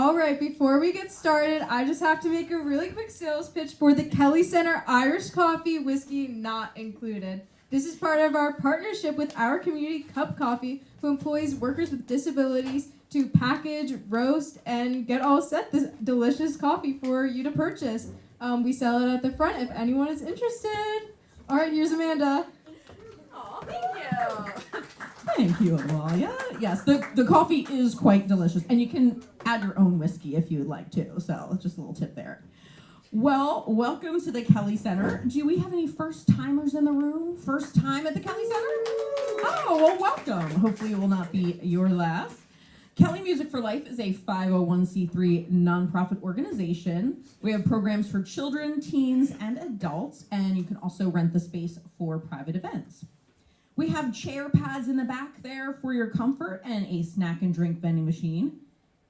All right, before we get started, I just have to make a really quick sales pitch for the Kelly Center Irish Coffee, whiskey not included. This is part of our partnership with Our Community Cup Coffee, who employs workers with disabilities to package, roast, and get all set this delicious coffee for you to purchase. We sell it at the front if anyone is interested. All right, here's Amanda. Oh, thank you. Thank you, Amalia. Yes, the coffee is quite delicious, and you can add your own whiskey if you would like to, so just a little tip there. Well, welcome to the Kelly Center. Do we have any first-timers in the room? First time at the Kelly Center? Oh, well, welcome. Hopefully it will not be your last. Kelly Music for Life is a 501c3 nonprofit organization. We have programs for children, teens, and adults, and you can also rent the space for private events. We have chair pads in the back there for your comfort and a snack and drink vending machine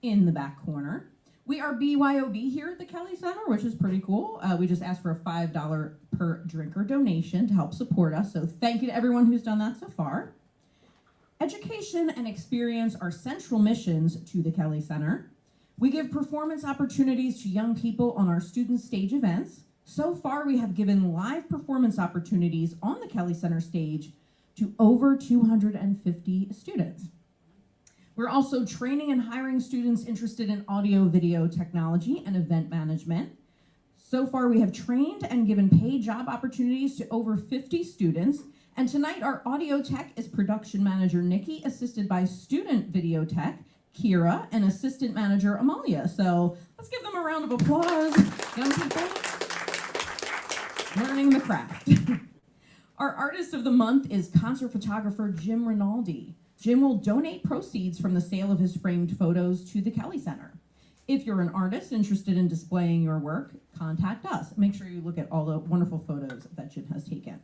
in the back corner. We are BYOB here at the Kelly Center, which is pretty cool. We just asked for a $5 per drinker donation to help support us, so thank you to everyone who's done that so far. Education and experience are central missions to the Kelly Center. We give performance opportunities to young people on our student stage events. So far, we have given live performance opportunities on the Kelly Center stage to over 250 students. We're also training and hiring students interested in audio-video technology and event management. So far, we have trained and given paid job opportunities to over 50 students. And tonight, our audio tech is production manager Nikki, assisted by student video tech Kira, and assistant manager Amalia. So let's give them a round of applause, young people. Learning the craft. Our artist of the month is concert photographer Jim Rinaldi. Jim will donate proceeds from the sale of his framed photos to the Kelly Center. If you're an artist interested in displaying your work, contact us. Make sure you look at all the wonderful photos that Jim has taken.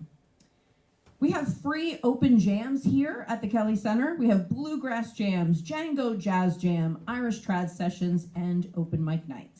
We have free open jams here at the Kelly Center. We have bluegrass jams, Django jazz jam, Irish trad sessions, and open mic nights.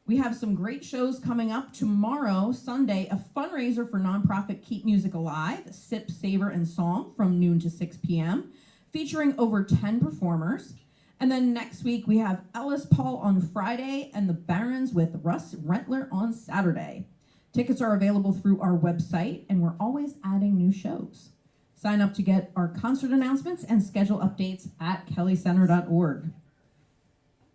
We have some great shows coming up tomorrow, Sunday, a fundraiser for nonprofit Keep Music Alive, Sip, Savor, and Song from noon to 6 p.m., featuring over 10 performers. And then next week, we have Ellis Paul on Friday and the Barons with Russ Rentler on Saturday. Tickets are available through our website, and we're always adding new shows. Sign up to get our concert announcements and schedule updates at kellycenter.org.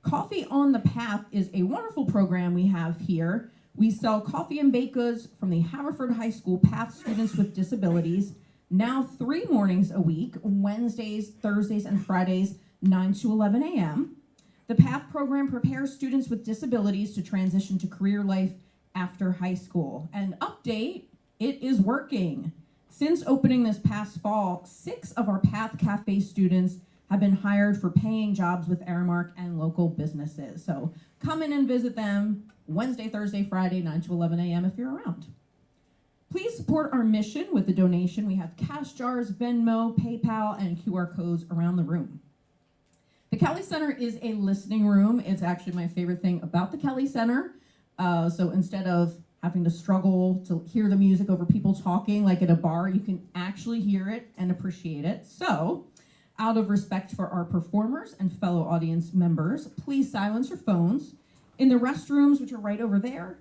Coffee on the Path is a wonderful program we have here. We sell coffee and baked goods from the Haverford High School Path students with disabilities, now 3 mornings a week, Wednesdays, Thursdays, and Fridays, 9 to 11 a.m. The Path program prepares students with disabilities to transition to career life after high school. And update, it is working. Since opening this past fall, 6 of our Path Cafe students have been hired for paying jobs with Aramark and local businesses. So come in and visit them Wednesday, Thursday, Friday, 9 to 11 a.m. if you're around. Please support our mission with a donation. We have cash jars, Venmo, PayPal, and QR codes around the room. The Kelly Center is a listening room. It's actually my favorite thing about the Kelly Center. So instead of having to struggle to hear the music over people talking like at a bar, you can actually hear it and appreciate it. So, out of respect for our performers and fellow audience members, please silence your phones. In the restrooms, which are right over there,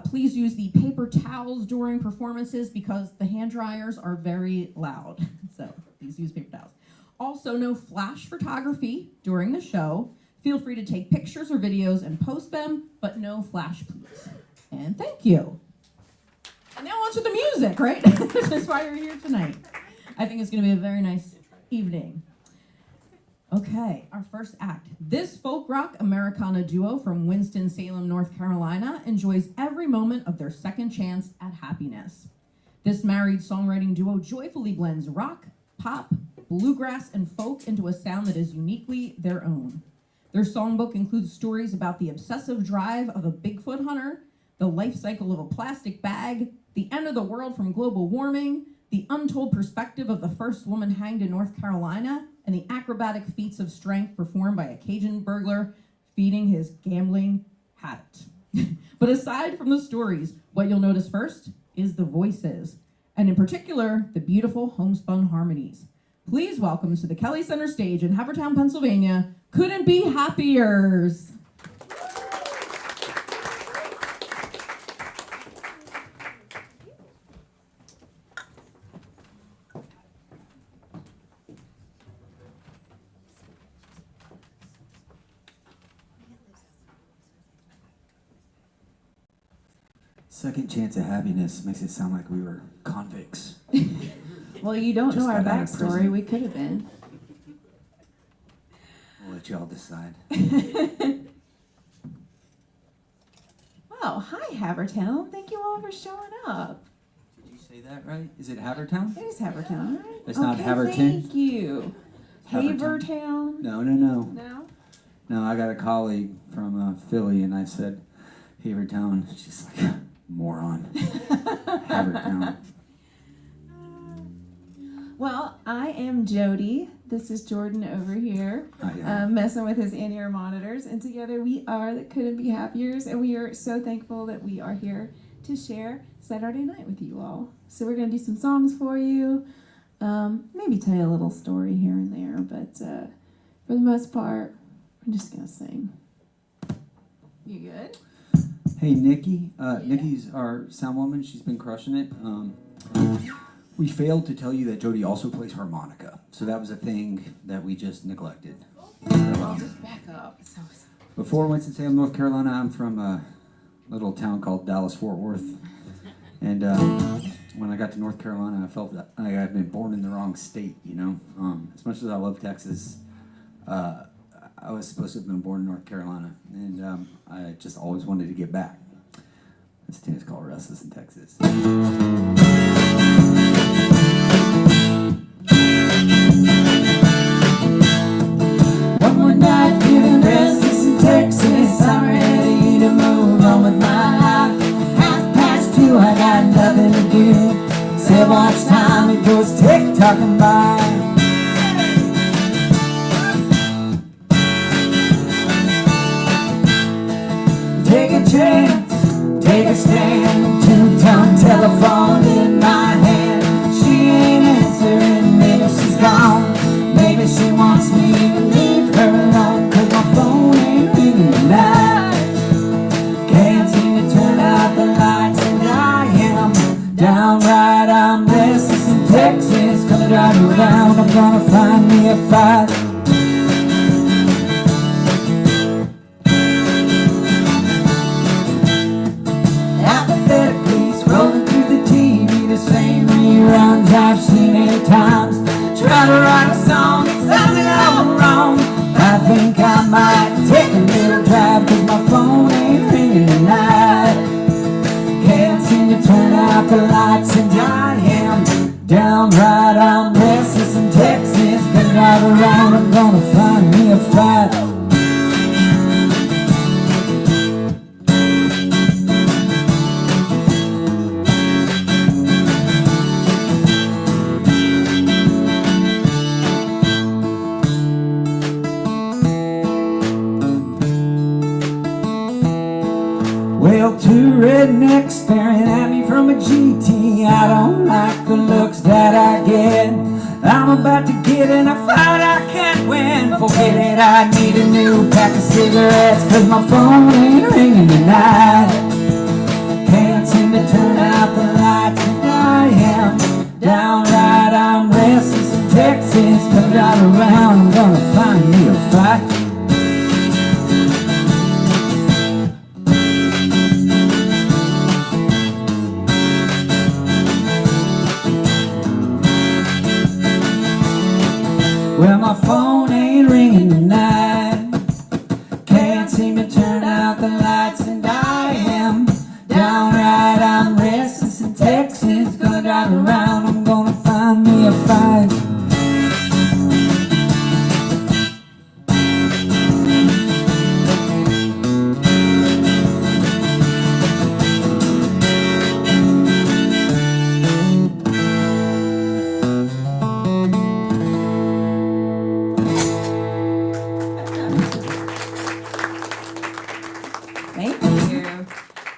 please use the paper towels during performances because the hand dryers are very loud. So please use paper towels. Also, no flash photography during the show. Feel free to take pictures or videos and post them, but no flash, please. And thank you. And now on to the music, right? That's why you're here tonight. I think it's going to be a very nice evening. Okay, our first act. This folk rock Americana duo from Winston-Salem, North Carolina enjoys every moment of their second chance at happiness. This married songwriting duo joyfully blends rock, pop, bluegrass, and folk into a sound that is uniquely their own. Their songbook includes stories about the obsessive drive of a Bigfoot hunter, the life cycle of a plastic bag, the end of the world from global warming, the untold perspective of the first woman hanged in North Carolina, and the acrobatic feats of strength performed by a Cajun burglar feeding his gambling habit. But aside from the stories, what you'll notice first is the voices, and in particular, the beautiful homespun harmonies. Please welcome to the Kelly Center stage in Havertown, Pennsylvania, Couldn't be happiers. Second chance at happiness makes it sound like we were convicts. Well, you don't Just know our got out of backstory. prison. We could have been. We'll let y'all decide. Well, hi, Havertown. Thank you all for showing up. Did you say that right? Is it Havertown? It is Havertown, right? It's not Okay, Haverton? Thank you. Havertown. Havertown. No. No? No, I got a colleague from Philly, and I said Havertown. She's like, moron. Havertown. Well, I am Jody. This is Jordan over here, messing with his in-ear monitors. And together we are the Couldn't Be Happiers. And we are so thankful that we are here to share Saturday night with you all. So we're going to do some songs for you. Maybe tell you a little story here and there. But for the most part, I'm just going to sing. You good? Hey, Nikki. Nikki's our sound woman. She's been crushing it. We failed to tell you that Jody also plays harmonica. So that was a thing that we just neglected. I'll just back up. Before Winston-Salem, North Carolina, I'm from a little town called Dallas-Fort Worth. And when I got to North Carolina, I felt that I had been born in the wrong state, you know? As much as I love Texas, I was supposed to have been born in North Carolina. And I just always wanted to get back. This tune is called Restless in Texas. One more night feeling restless in Texas. I'm ready to move on with my life. 2:30, I got nothing to do. Say watch time, it goes tick-tocking by. Take a chance, take a stand. Two-tone telephone in my hand. She ain't answering, maybe she's gone. Maybe she wants me to leave her alone. 'Cause my phone ain't ringing tonight. Can't seem to turn out the lights, and I am downright. I'm restless in Texas. Gonna drive around, I'm gonna find me a fight. Apathetically scrolling through the TV, the same reruns I've seen 8 times. Try to write a song, it sounds like I'm wrong. I think I might take a little drive, 'cause my phone ain't ringing tonight. Can't seem to turn out the lights, and I am downright. I'm restless in Texas. Gonna drive around, I'm gonna find me a fight. Well, 2 rednecks staring at me from a GT. I don't like the looks that I get. I'm about to get in a fight I can't win. Forget it, I need a new pack of cigarettes, 'cause my phone ain't ringing tonight. Can't seem to turn out the lights, and I am downright. I'm restless in Texas. Gonna drive around, I'm gonna find me a fight. Well, my phone ain't ringing tonight. Can't seem to turn out the lights, and I am downright. I'm restless in Texas. Gonna drive around, I'm gonna find me a fight. Thank you.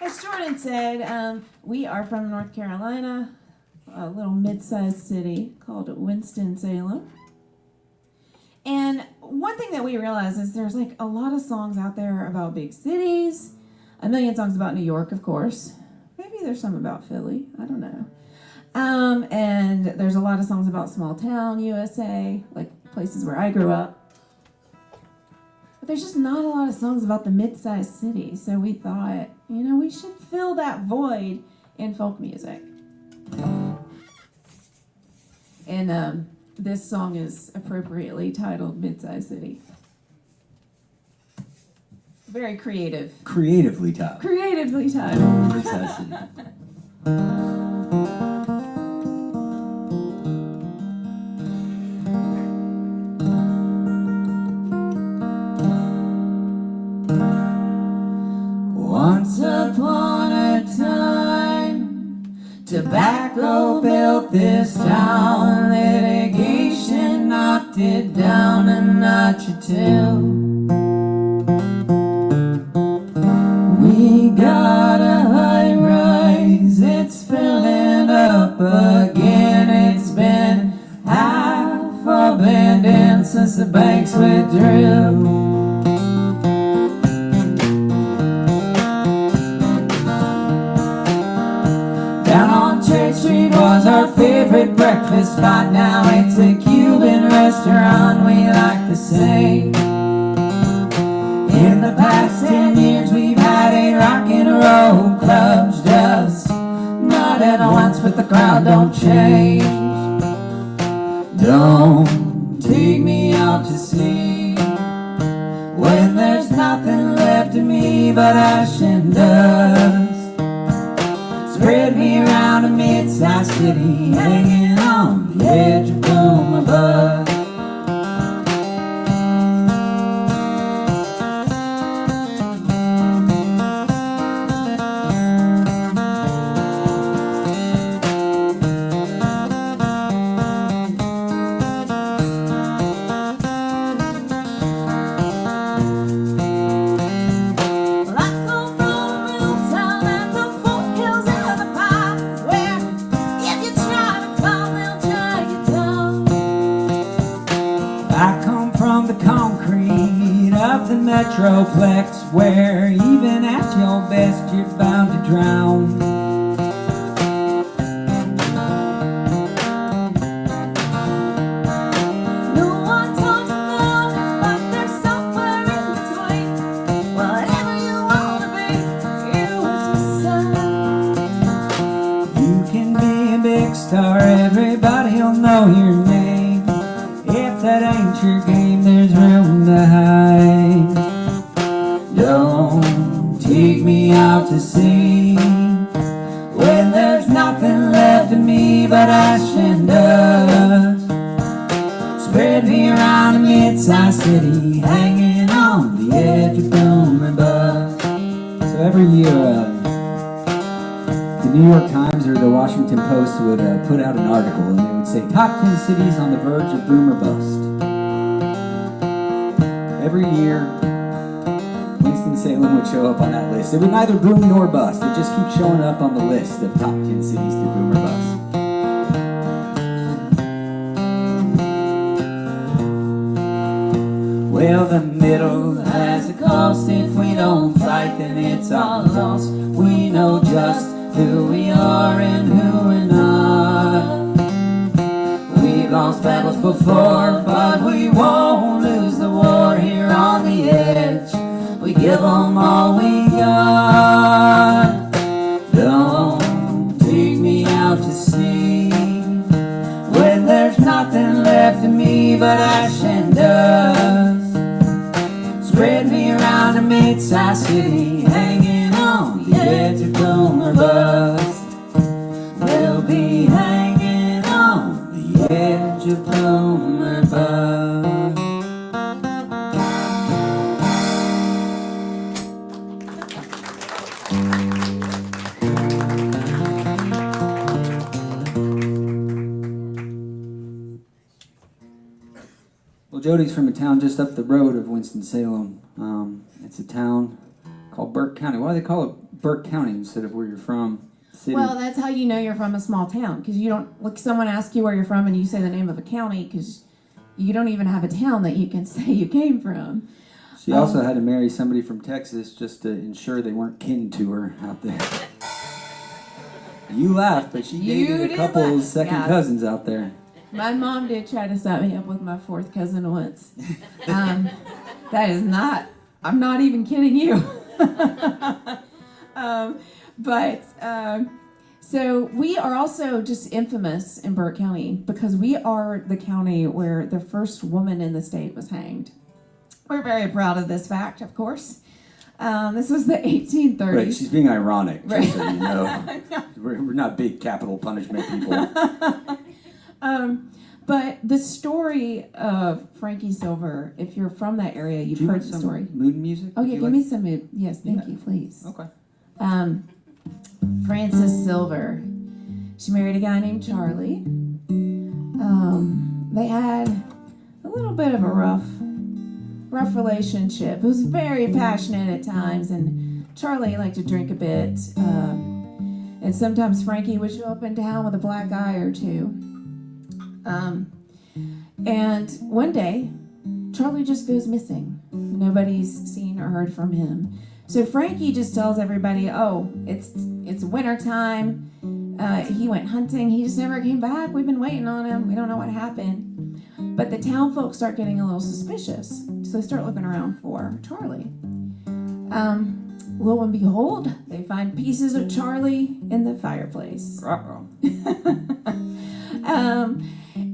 As Jordan said, we are from North Carolina, a little mid-sized city called Winston-Salem. And one thing that we realize is there's like a lot of songs out there about big cities, a million songs about New York, of course. Maybe there's some about Philly, I don't know. And there's a lot of songs about small town USA, like places where I grew up. But there's just not a lot of songs about the mid-sized city. So we thought, we should fill that void in folk music. And this song is appropriately titled Mid-Sized City. Very creative. Creatively titled. Creatively titled. Mid-sized city. Once upon a time, tobacco built this town. Litigation knocked it down a notch or two. We got a high rise, it's filling up again. It's been half abandoned since the banks withdrew. Down on Church Street was our favorite breakfast spot. Now it's a Cuban restaurant we like to say. In the past 10 years we've had 8 rock and roll clubs. Just not at once, but the crowd don't change. Don't take me out to sea when there's nothing left of me but ash and dust. Spread me around a mid-sized city, hanging on the edge of boomer bust. Metroplex, where even at your best you're bound to drown. No one talks about it, but there's somewhere in between. Whatever you wanna be, you decide. You can be a big star, everybody'll know your name. If that ain't your game, there's room to hide. Don't take me out to sea when there's nothing left of me but ash and dust. Spread me around a mid-sized city, hanging on the edge of boom and bust. So every year, the New York Times or the Washington Post would put out an article, and they would say, top 10 cities on the verge of boom or bust. Every year, Winston-Salem would show up on that list. It would neither boom nor bust. It just keeps showing up on the list of top 10 cities to boom or bust. Well, the middle has a cost. If we don't fight, then it's all lost. We know just who we are and who we're not. We've lost battles before, but we won't lose the war here on the edge. We give them all we got. Don't take me out to sea when there's nothing left of me but ash and dust. Spread me around a mid-sized city, hanging on the edge of boom or bust. We'll be hanging on the edge of boom or bust. Well, Jody's from a town just up the road of Winston-Salem. It's a town called Burke County. Why do they call it Burke County instead of where you're from? City? Well, that's how you know you're from a small town, because you don't, like, someone asks you where you're from and you say the name of a county because you don't even have a town that you can say you came from. She also had to marry somebody from Texas just to ensure they weren't kin to her out there. You laughed, but she dated a couple of second cousins out there. My mom did try to set me up with my fourth cousin once. That is not, I'm not even kidding you. So we are also just infamous in Burke County because we are the county where the first woman in the state was hanged. We're very proud of this fact, of course. This was the 1830s. Right, she's being ironic, just Right. so you know. We're not big capital punishment people. But the story of Frankie Silver, if you're from that area, you've heard the story. Mood music? Oh, yeah, give me some mood. Yes, thank you, please. Okay. Frances Silver. She married a guy named Charlie. They had a little bit of a rough relationship. It was very passionate at times, and Charlie liked to drink a bit. And sometimes Frankie would show up in town with a black eye or two. And one day, Charlie just goes missing. Nobody's seen or heard from him. So Frankie just tells everybody, oh, it's winter time. He went hunting. He just never came back. We've been waiting on him. We don't know what happened. But the town folks start getting a little suspicious. So they start looking around for Charlie. Lo and behold, they find pieces of Charlie in the fireplace. Uh-oh.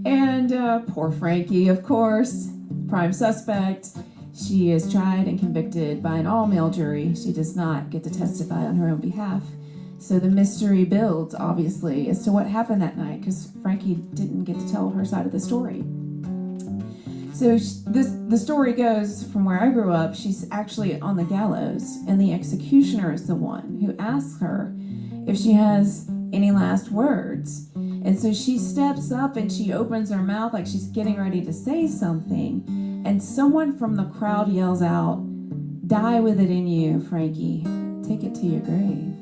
And poor Frankie, of course, prime suspect. She is tried and convicted by an all-male jury. She does not get to testify on her own behalf. So the mystery builds, obviously, as to what happened that night, because Frankie didn't get to tell her side of the story. So the story goes, from where I grew up, she's actually on the gallows, and the executioner is the one who asks her if she has any last words. And so she steps up and she opens her mouth like she's getting ready to say something, and someone from the crowd yells out, "Die with it in you, Frankie. Take it to your grave."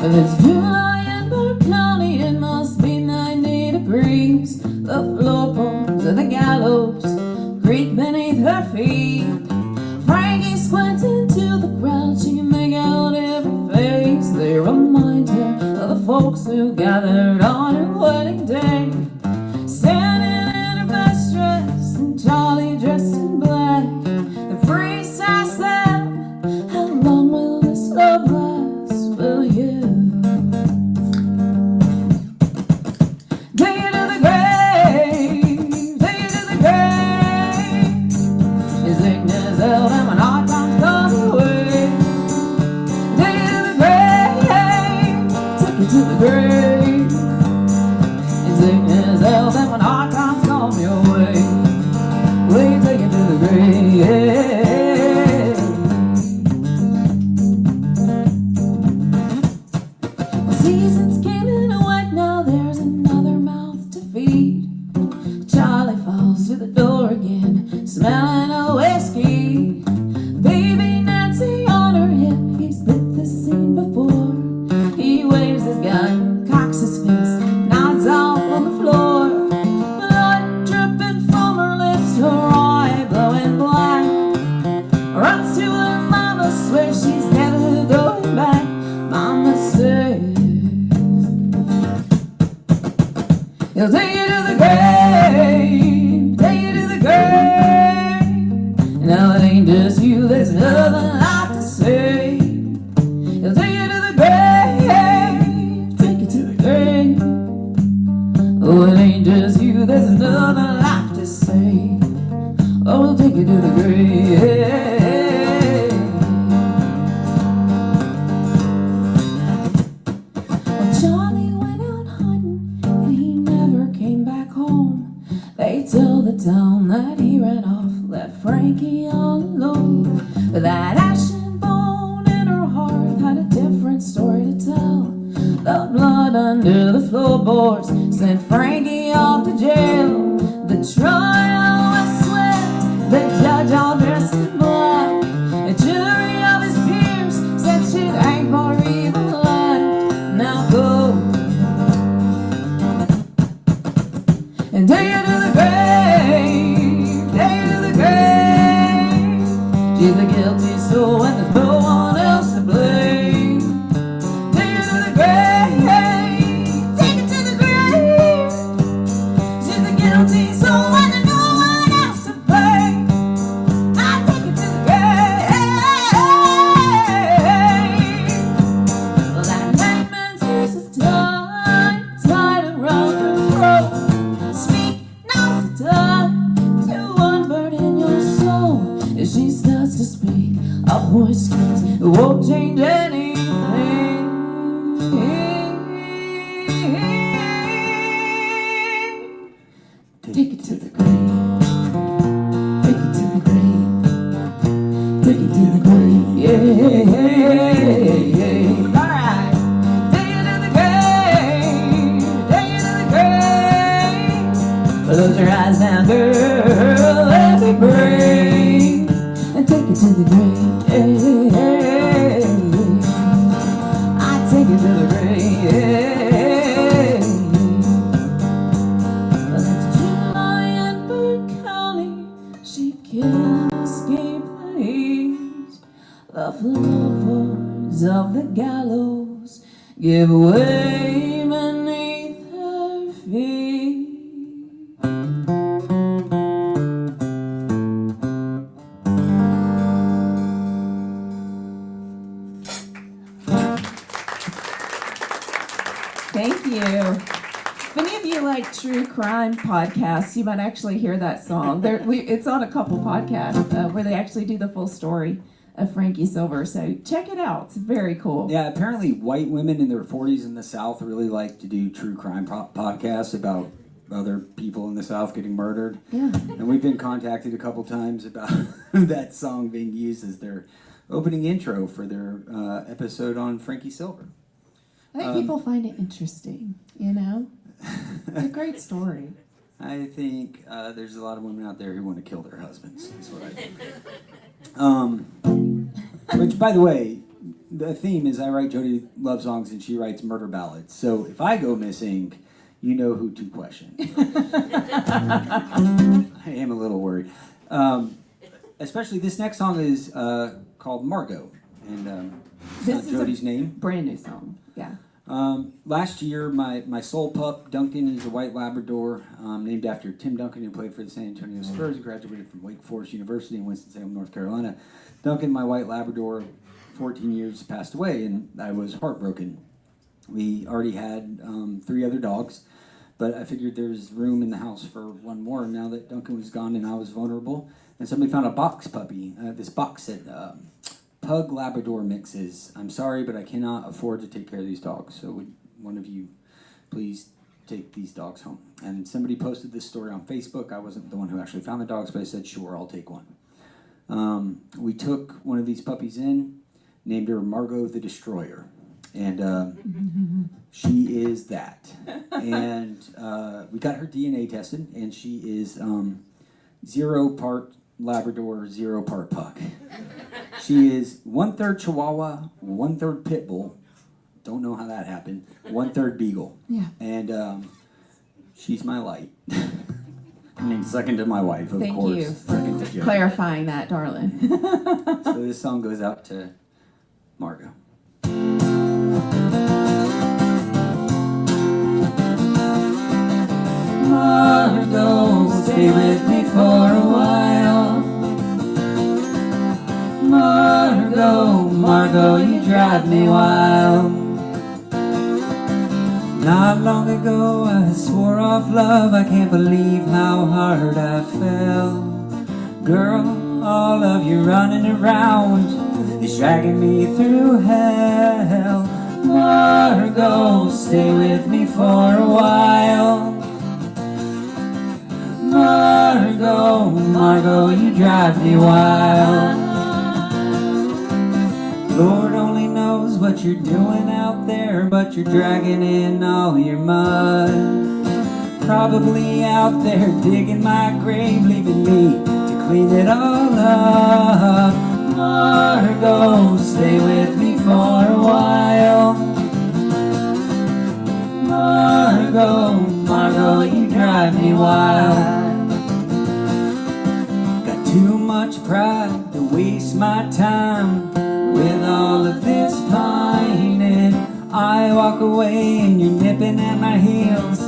If it's July in Burke County, it must be 90 degrees. The floorboards of the gallows creak beneath her feet. Frankie squints into the crowd, she can make out every face. They remind her of the folks who gathered on her wedding day. Standing in her best dress and Charlie dressed in black. The priest asks them, how long will this love last? Will you? Take it to the grave, take it to the grave. His sickness held him when hard times come away. Take it to the grave, take it to the grave. His sickness held him when hard times come your way. Will you take it to the grave? Well, seasons came and went, now there's another mouth to feed. Charlie falls through the door again, smelling of whiskey. Baby Nancy on her hip, he's lit this scene before. He waves his gun, cocks his fist, nods off on the floor. Blood dripping from her lips, her eye glowing black. Runs to her mama, swears she's never going back. Mama says, he'll take you to the grave, take you to the grave. Now it ain't just you, there's nothing left to say. He'll take you to the grave, take you to the grave. Oh, it ain't just you, there's nothing left to say. Oh, we'll take you to the grave. Well, Charlie went out hunting and he never came back home. They tell the town that he ran off, left Frankie all alone. But that ashen bone in her heart had a different story to tell. The blood under the floorboards sent Frankie off to jail. The trial was swift, the judge and take it to the grave, take it to the grave. She's a guilty soul and there's no one else to blame. Take it to the grave, take it to the grave. She's a guilty soul and there's no one else to blame. I take it to the grave. Well, that nightman's face is tied around her throat. Speak now, Satan, to one bird in your soul. If she starts to speak, a voice screams, it won't change anything. Take it to the grave. Take it to the grave. Take it to the grave. Yeah. Alright. Take it to the grave. Take it to the grave. Close your eyes now, girl. Let me pray. And take it to the grave. I take it to the grave. Well, it's July in Burke County. She can't escape the heat. The floorboards of the gallows give way beneath her feet. Thank you. If any of you like true crime podcasts, you might actually hear that song. It's on a couple podcasts where they actually do the full story of Frankie Silver. So check it out. It's very cool. Yeah, apparently white women in their 40s in the South really like to do true crime podcasts about other people in the South getting murdered. Yeah. And we've been contacted a couple times about that song being used as their opening intro for their episode on Frankie Silver. I think people find it interesting, you know? It's a great story. I think there's a lot of women out there who want to kill their husbands, is what I think. Which, by the way, the theme is I write Jody love songs and she writes murder ballads. So if I go missing, you know who to question. I am a little worried. Especially this next song is called Margot. And This is Jody's name. Brand new song, yeah. Last year, my soul pup, Duncan, is a white Labrador named after Tim Duncan, who played for the San Antonio Spurs and graduated from Wake Forest University in Winston-Salem, North Carolina. Duncan, my white Labrador, 14 years, passed away, and I was heartbroken. We already had 3 other dogs, but I figured there's room in the house for one more now that Duncan was gone and I was vulnerable. And somebody found a box puppy. This box said, Pug Labrador mixes. I'm sorry, but I cannot afford to take care of these dogs. So would one of you please take these dogs home? And somebody posted this story on Facebook. I wasn't the one who actually found the dogs, but I said, sure, I'll take one. We took one of these puppies in, named her Margot the Destroyer. And she is that. And we got her DNA tested, and she is 0 part Labrador, 0 part pug. She is 1/3 Chihuahua, 1/3 Pit Bull. Don't know how that happened. 1/3 Beagle. Yeah. And she's my light. I mean, second to my wife, of Thank course. you Second to for Joe. clarifying that, darling. So this song goes out to Margot. Margot, stay with me for a while. Margot, you drive me wild. Not long ago I swore off love, I can't believe how hard I fell. Girl, all of you running around is dragging me through hell. Margot, stay with me for a while. Margot, you drive me wild. Lord only knows what you're doing out there, but you're dragging in all your mud. Probably out there digging my grave, leaving me to clean it all up. Margot, stay with me for a while. Margot, you drive me wild. Got too much pride to waste my time with all of this pining. I walk away and you're nipping at my heels,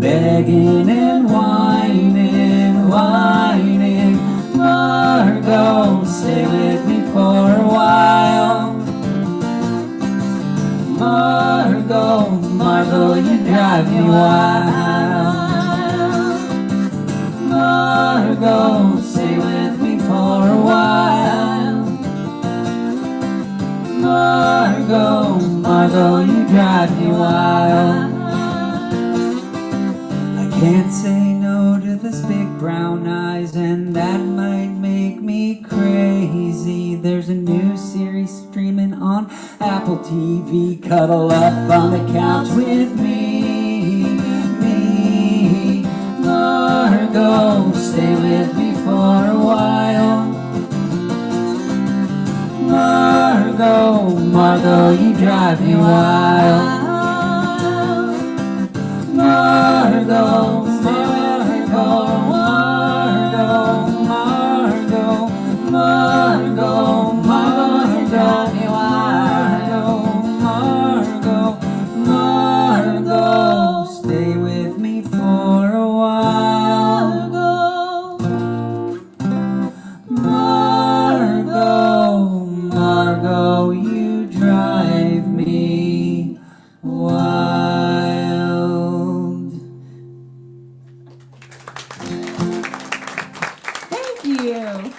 begging and whining, whining. Margot, stay with me for a while. Margot, Margot, you drive me wild. Margot, stay with me for a while. Margot, Margot, you drive me wild. I can't say no to this big brown eyes, and that might make me crazy. There's a new series streaming on Apple TV. Cuddle up on the couch with me. Margot, stay with me for a while. Margot, Margot, you drive me wild. Margot, Margot, Margot, Margot, Margot, you drive me wild. Margot, Margot, stay with me for a while. Margot, Margot, you drive me wild. Thank you.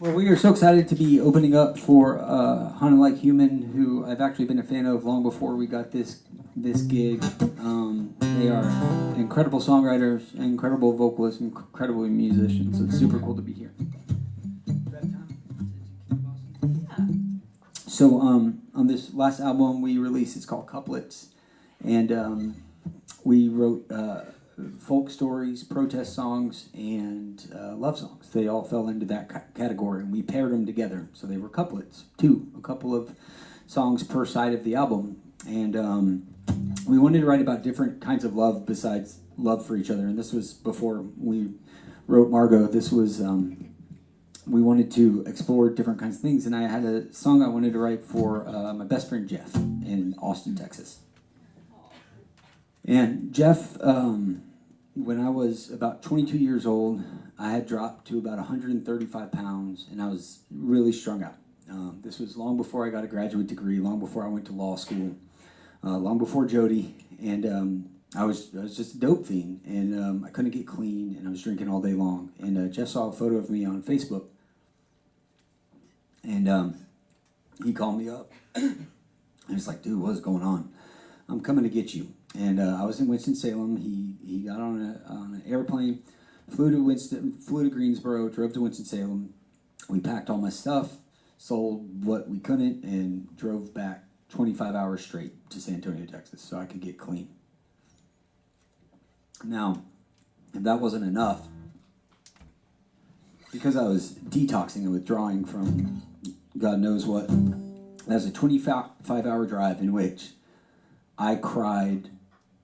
Well, we are so excited to be opening up for Hana Like Human, who I've actually been a fan of long before we got this gig. They are incredible songwriters, incredible vocalists, incredible musicians. So it's super cool to be here. So on this last album we released, it's called Couplets, and we wrote folk stories, protest songs, and love songs. They all fell into that category, and we paired them together. So they were couplets, a couple of songs per side of the album. And we wanted to write about different kinds of love besides love for each other. And this was before we wrote Margot. This was, we wanted to explore different kinds of things. And I had a song I wanted to write for my best friend Jeff in Austin, Texas. And Jeff, when I was about 22 years old, I had dropped to about 135 pounds, and I was really strung out. This was long before I got a graduate degree, long before I went to law school, long before Jody, and I was just a dope fiend, and I couldn't get clean, and I was drinking all day long. And Jeff saw a photo of me on Facebook, and he called me up, and he's like, "Dude, what's going on? I'm coming to get you." And I was in Winston-Salem. He got on an airplane, flew to Greensboro, drove to Winston-Salem. We packed all my stuff, sold what we couldn't, and drove back 25 hours straight to San Antonio, Texas, so I could get clean. Now, if that wasn't enough, because I was detoxing and withdrawing from God knows what, that was a 25-hour drive in which I cried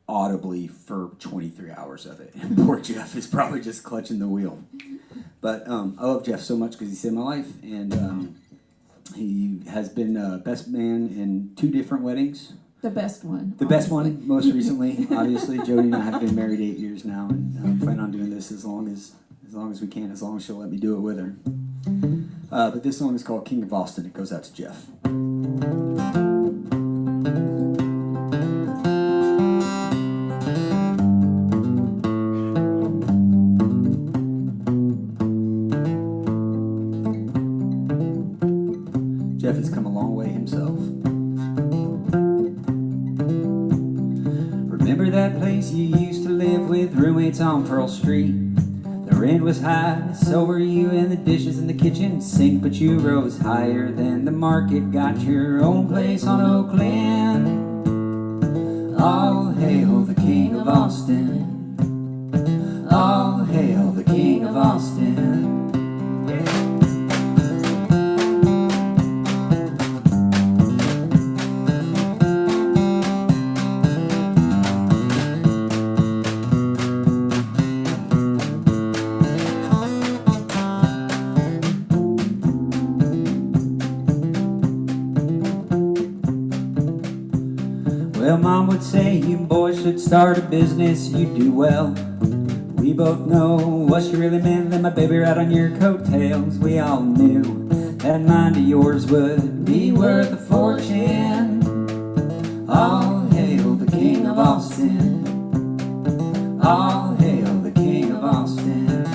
audibly for 23 hours of it. And poor Jeff is probably just clutching the wheel. But I love Jeff so much because he saved my life. And he has been best man in 2 different weddings. The best one. The best one, most recently. Obviously, Jody and I have been married 8 years now. And plan on doing this as long as we can, as long as she'll let me do it with her. But this song is called King of Austin. It goes out to Jeff. Jeff has come a long way himself. Remember that place you used to live with roommates on Pearl Street? The rent was high, so were you, and the dishes in the kitchen sink, but you rose higher than the market. Got your own place on Oakland. All hail the King of Austin. All hail the King of Austin. should start a business, you'd do well. We both know what she really meant, let my baby ride on your coattails. We all knew that mine to yours would be worth a fortune. All hail the King of Austin. All hail the King of Austin.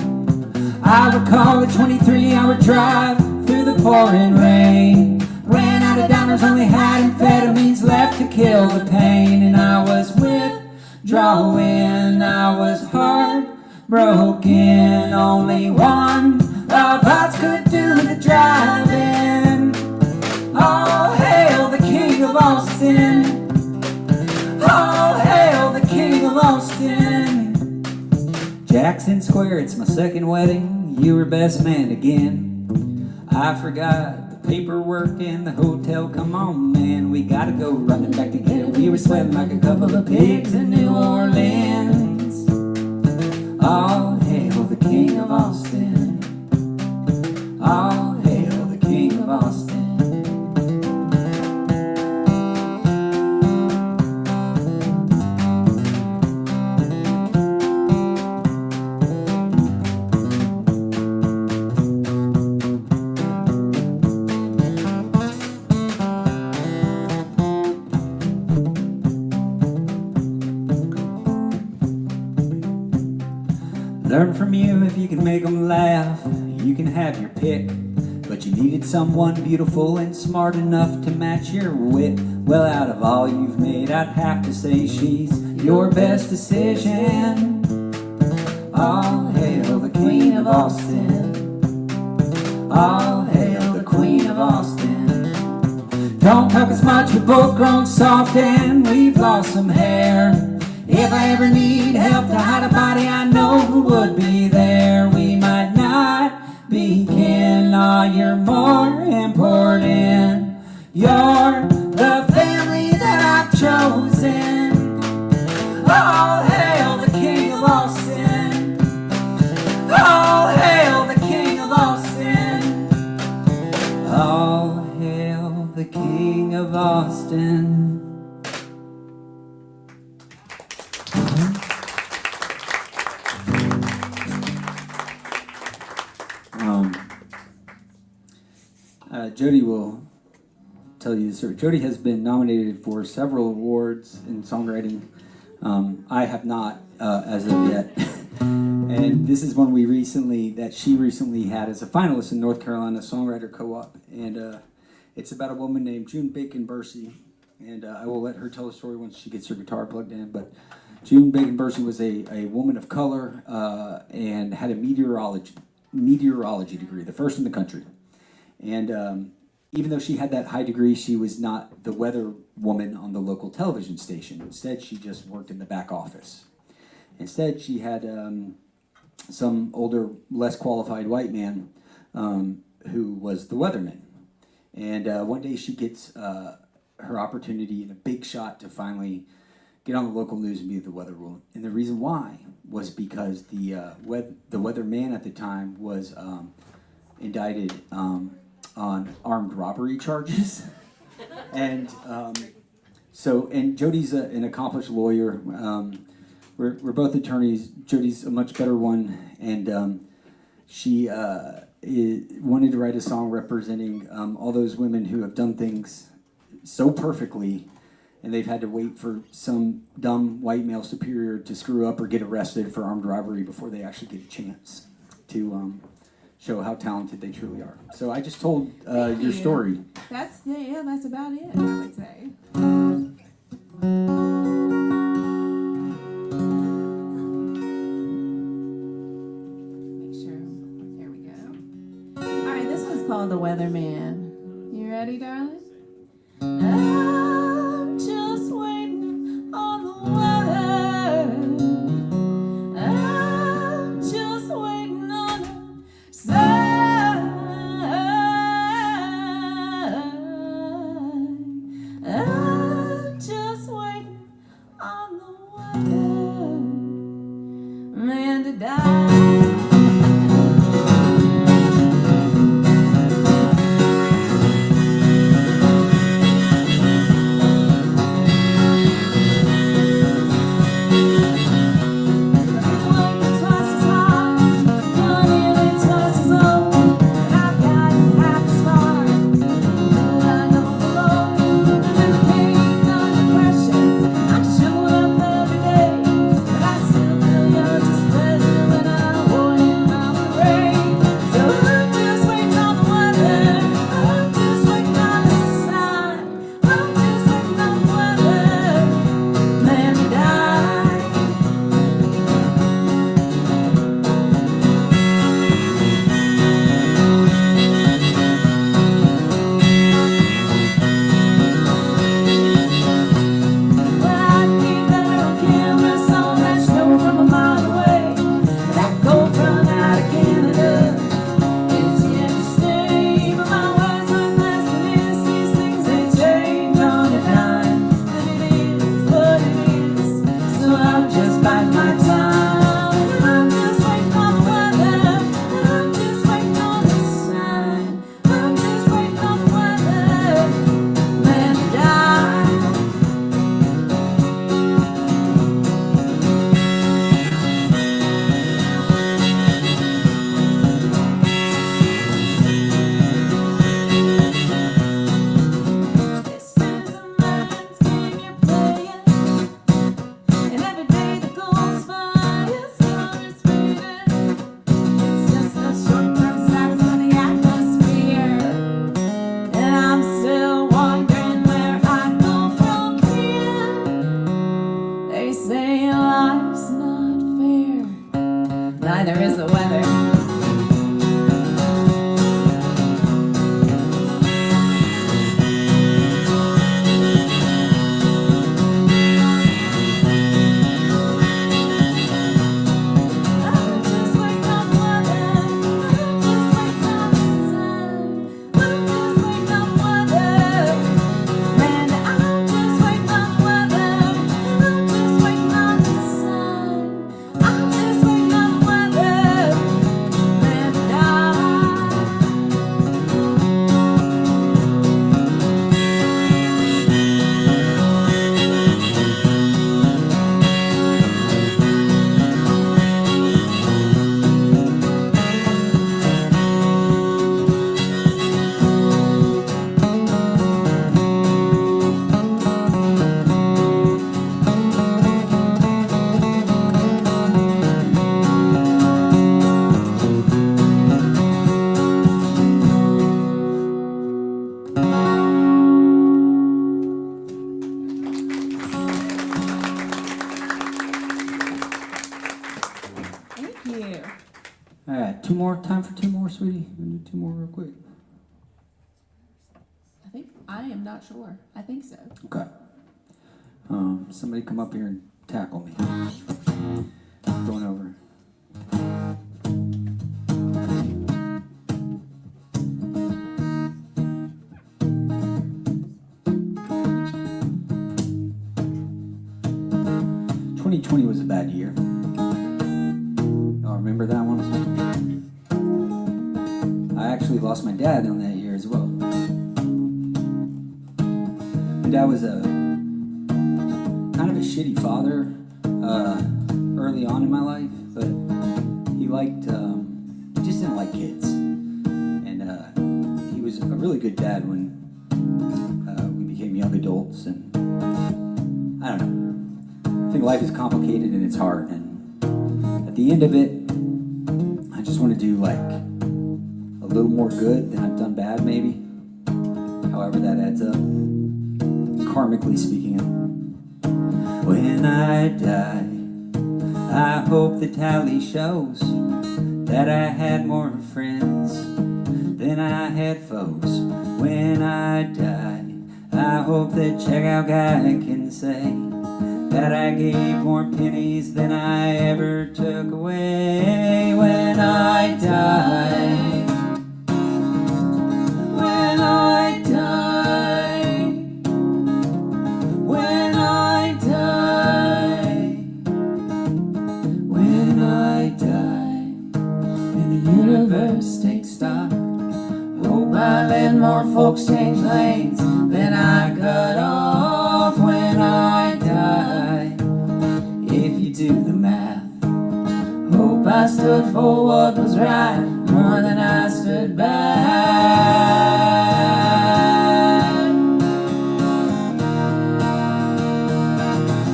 I recall a 23-hour drive through the pouring rain. Ran out of dollars, only had amphetamines left to kill the pain. And I was withdrawing, I was heartbroken. Only one of us could do the driving. All hail the King of Austin. All hail the King of Austin. Jackson Square, it's my second wedding. You were best man again. I forgot paperwork in the hotel, come on man, we gotta go running back together. We were sweating like a couple of pigs in New Orleans. All hail the King of Austin. All hail the King of Austin. Learn from you if you can make them laugh. You can have your pick, but you needed someone beautiful and smart enough to match your wit. Well, out of all you've made, I'd have to say she's your best decision. All hail the Queen of Austin. All hail the Queen of Austin. Don't talk as much, we've both grown soft and we've lost some hair. If I ever need help to hide a body, I know who would be there. We might not be kin, aw, you're more important. You're the family that I've chosen. All hail the King of Austin. All hail the King of Austin. All hail the King of Austin. Jody will tell you the story. Jody has been nominated for several awards in songwriting. I have not as of yet. And this is one she recently had as a finalist in North Carolina Songwriter Co-op. And it's about a woman named June Bacon Bursey. And I will let her tell the story once she gets her guitar plugged in. But June Bacon Bursey was a woman of color and had a meteorology degree, the first in the country. And even though she had that high degree, she was not the weather woman on the local television station. Instead, she just worked in the back office. Instead, she had some older, less qualified white man who was the weatherman. And one day she gets her opportunity in a big shot to finally get on the local news and be the weather woman. And the reason why was because the weatherman at the time was indicted on armed robbery charges. And and Jody's an accomplished lawyer. We're both attorneys. Jody's a much better one, and she wanted to write a song representing all those women who have done things so perfectly, and they've had to wait for some dumb white male superior to screw up or get arrested for armed robbery before they actually get a chance to show how talented they truly are. So I just told your story. That's about it, I would say. Make sure. There we go. All right, this one's called The Weatherman. You ready, darling? I'm just waiting on the weather. I'm just waiting on the sun. I'm just waiting on the weather man to die. weather is the weather. All right, two more. Time for two more, sweetie. We'll do two more real quick. I am not sure. I think so. Okay. Somebody come up here and tackle me. Going over. "2020 was a bad year. Y'all remember that one? I actually lost my dad on that year as well. My dad was a kind of a shitty father early on in my life, but he liked, he just didn't like kids. And he was a really good dad when we became young adults. And I don't know. I think life is complicated and it's hard. And at the end of it, I just want to do like a little more good than I've done bad, maybe. However that adds up. Karmically speaking. When I die, I hope the tally shows that I had more friends than I had foes. When I die, I hope the checkout guy can say that I gave more pennies than I ever took away. When I die, when I die, when I die, when I die, and the universe takes stock, hope I let more folks change lanes than I cut off. When I die, if you do the math, hope I stood for what was right more than I stood back.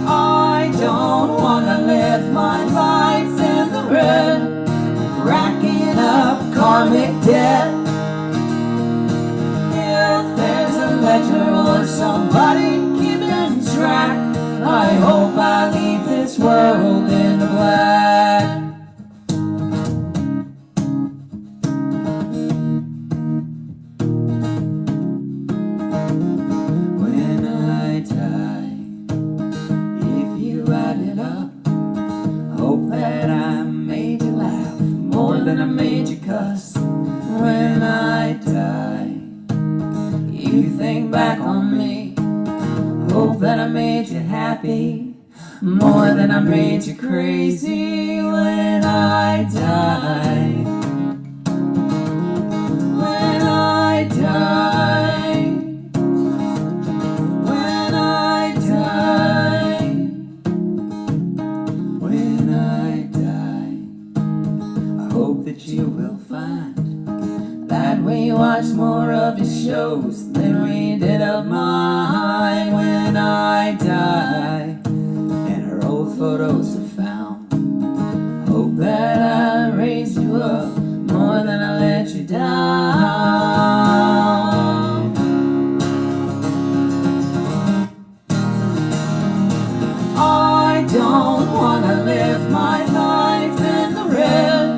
I don't wanna live my life in the red, racking up karmic debt. If there's a ledger or somebody keeping track, I hope I leave this world in the black. When I die, if you add it up, hope that I made you laugh more than I made you cuss. When I die, you think back on me, hope that I made you happy more than I made you crazy. When I die, when I die, when I die, when I die, I hope that you will find that we watch more of his shows than we did of mine. When I die, and our old photos are found, hope that I raise you up more than I let you down. I don't wanna live my life in the red,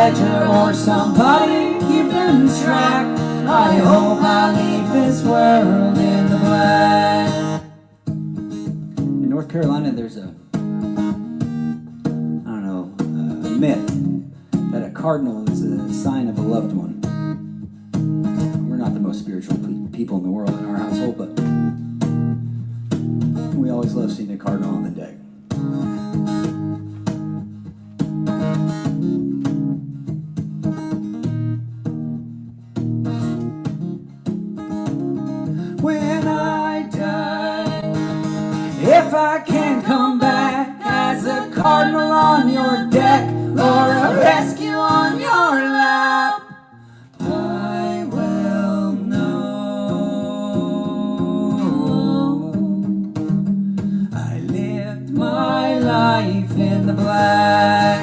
ledger or somebody keeping track. I hope I leave this world in the black. In North Carolina, there's a myth that a cardinal is a sign of a loved one. We're not the most spiritual people in the world in our household, but we always love seeing a cardinal on the deck. When I die, if I can come back as a cardinal on your deck or a rescue on your lap, I will know I lived my life in the black.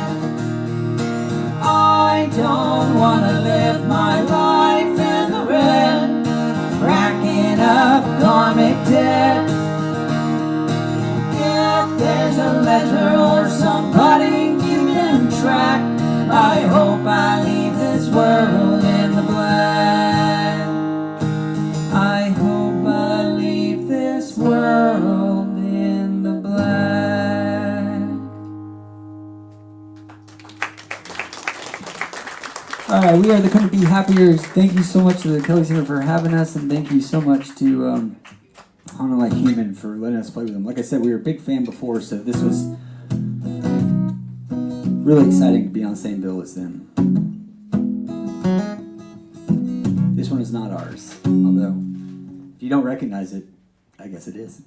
I don't want to live my life in the red, racking up karmic debt. If there's a ledger or somebody keeping track, I hope I leave this world in the black. I hope I leave this world in the black. All right, we are the Couldn't Be Happiers. Thank you so much to the Kelly Center for having us, and thank you so much to Honor Like Human for letting us play with them. Like I said, we were a big fan before, so this was really exciting to be on the same bill as them. This one is not ours, although if you don't recognize it, I guess it is.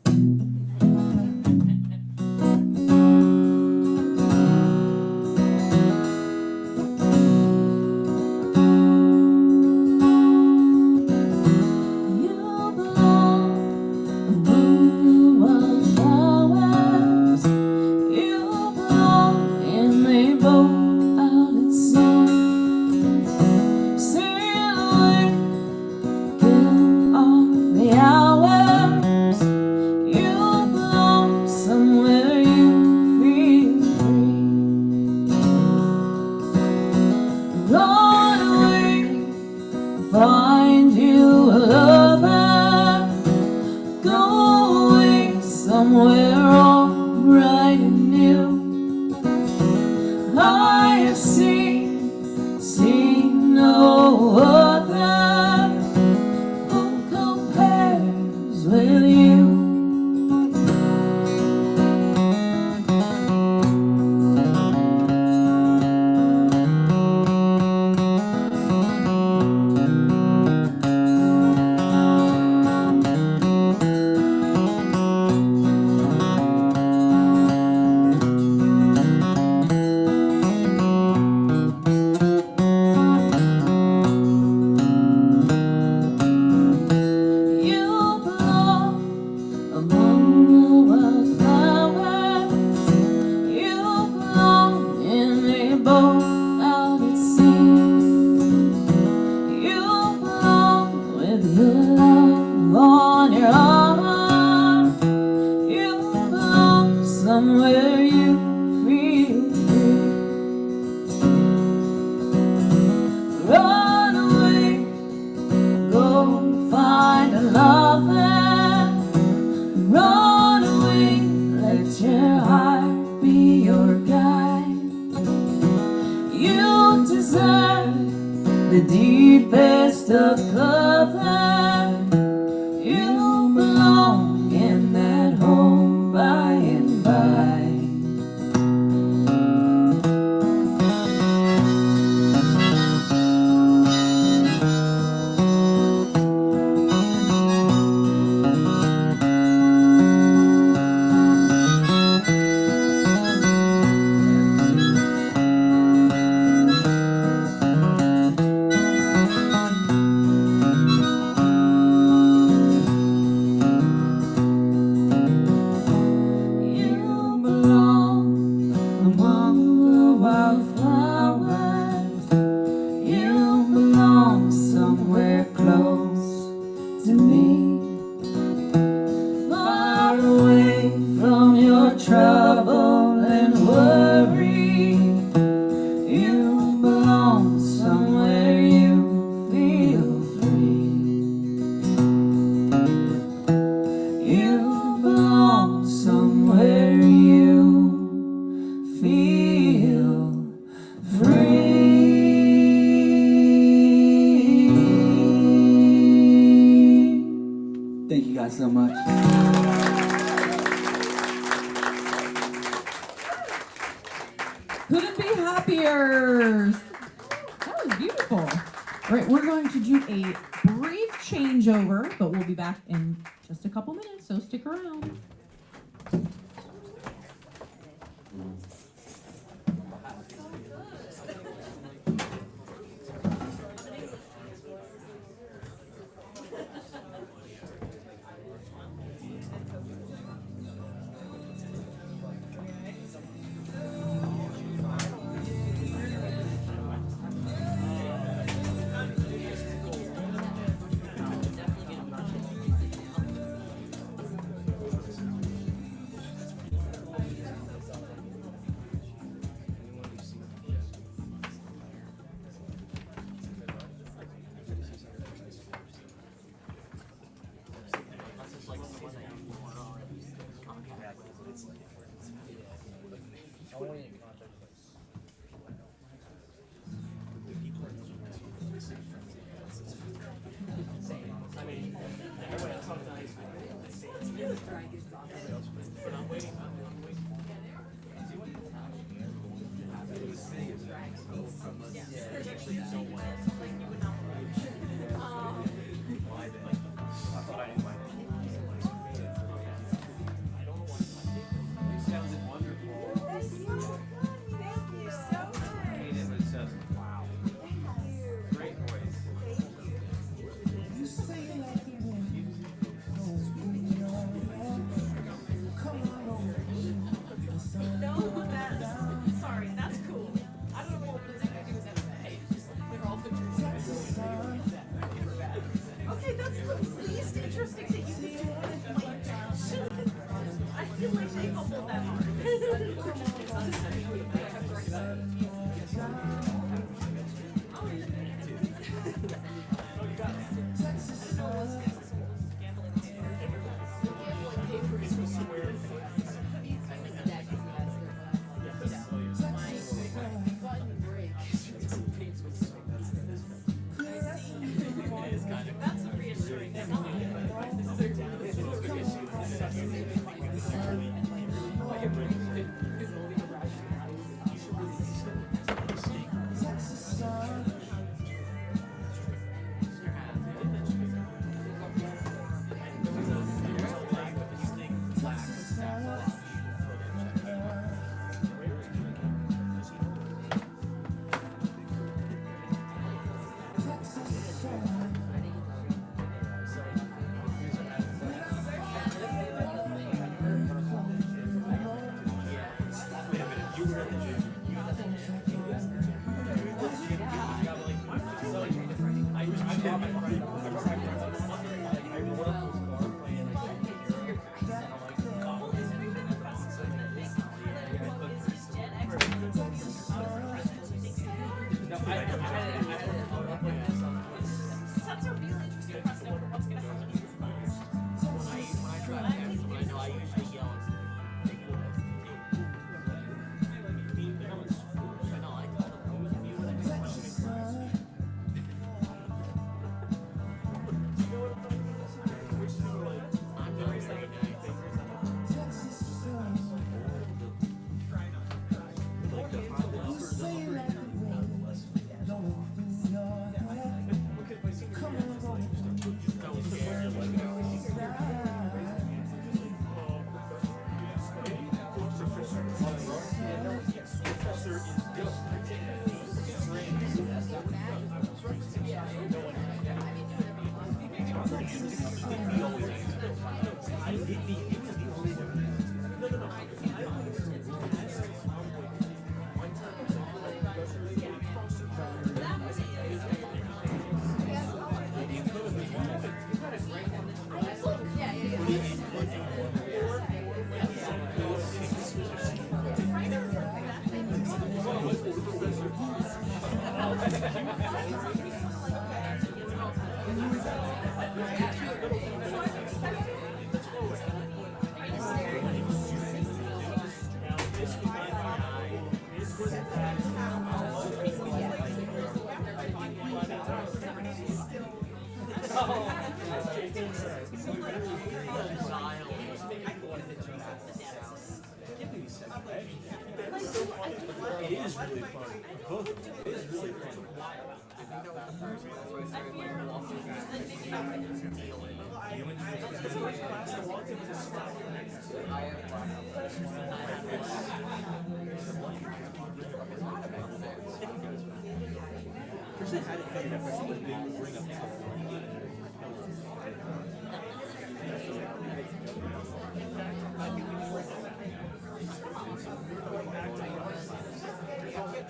Couldn't be happier. That was beautiful. All right, we're going to do a brief changeover, but we'll be back in just a couple minutes, so stick around.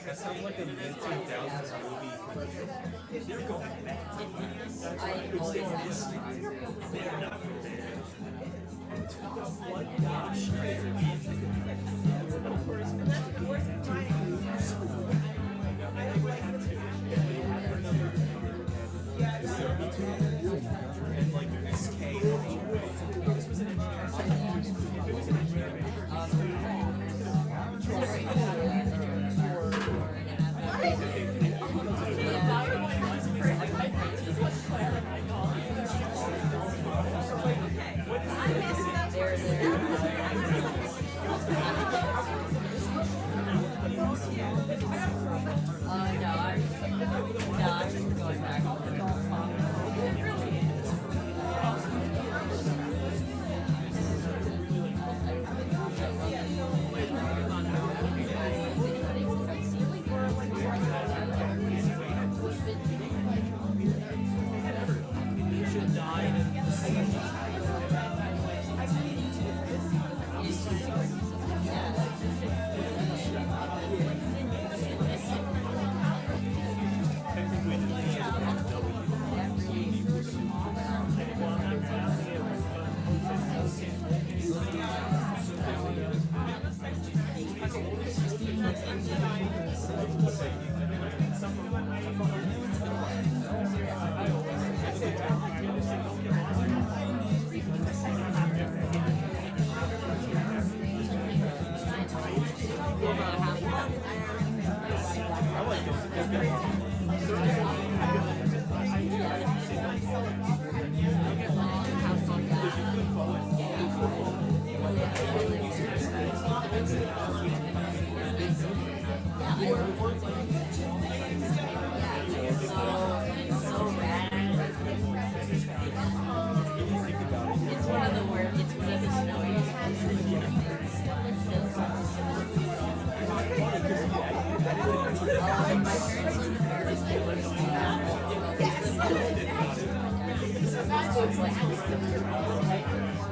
That sounds like a mid-2000s movie. And like SK.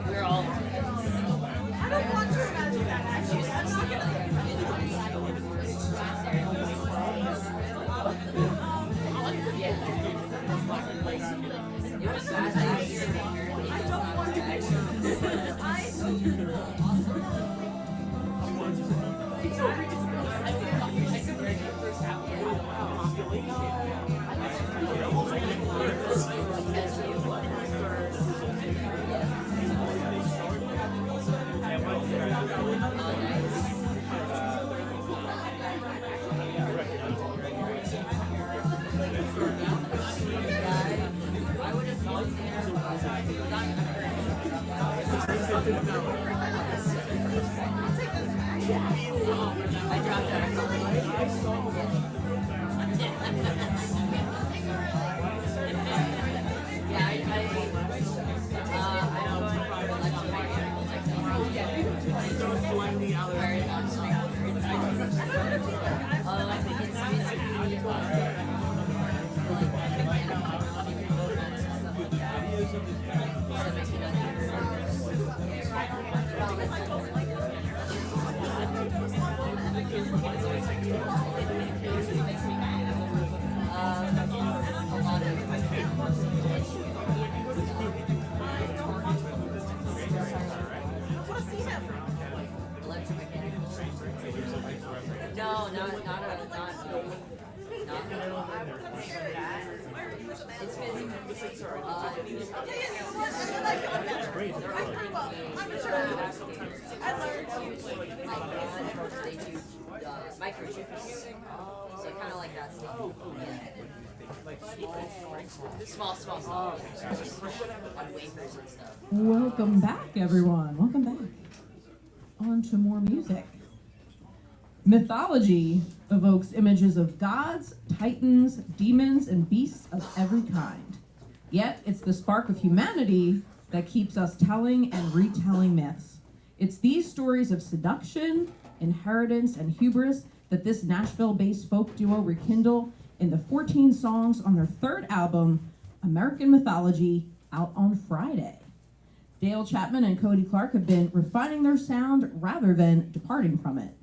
We're all. I don't want to imagine that actually. That's not it was fast. I don't want to Small. On wafers and stuff. Welcome back, everyone. Welcome back. On to more music. Mythology, evokes images of gods, titans, demons, and beasts of every kind. Yet, it's the spark of humanity that keeps us telling and retelling myths. It's these stories of seduction, inheritance, and hubris that this Nashville-based folk duo rekindle in the 14 songs on their third album, American Mythology, out on Friday. Dale Chapman and Cody Clark have been refining their sound rather than departing from it.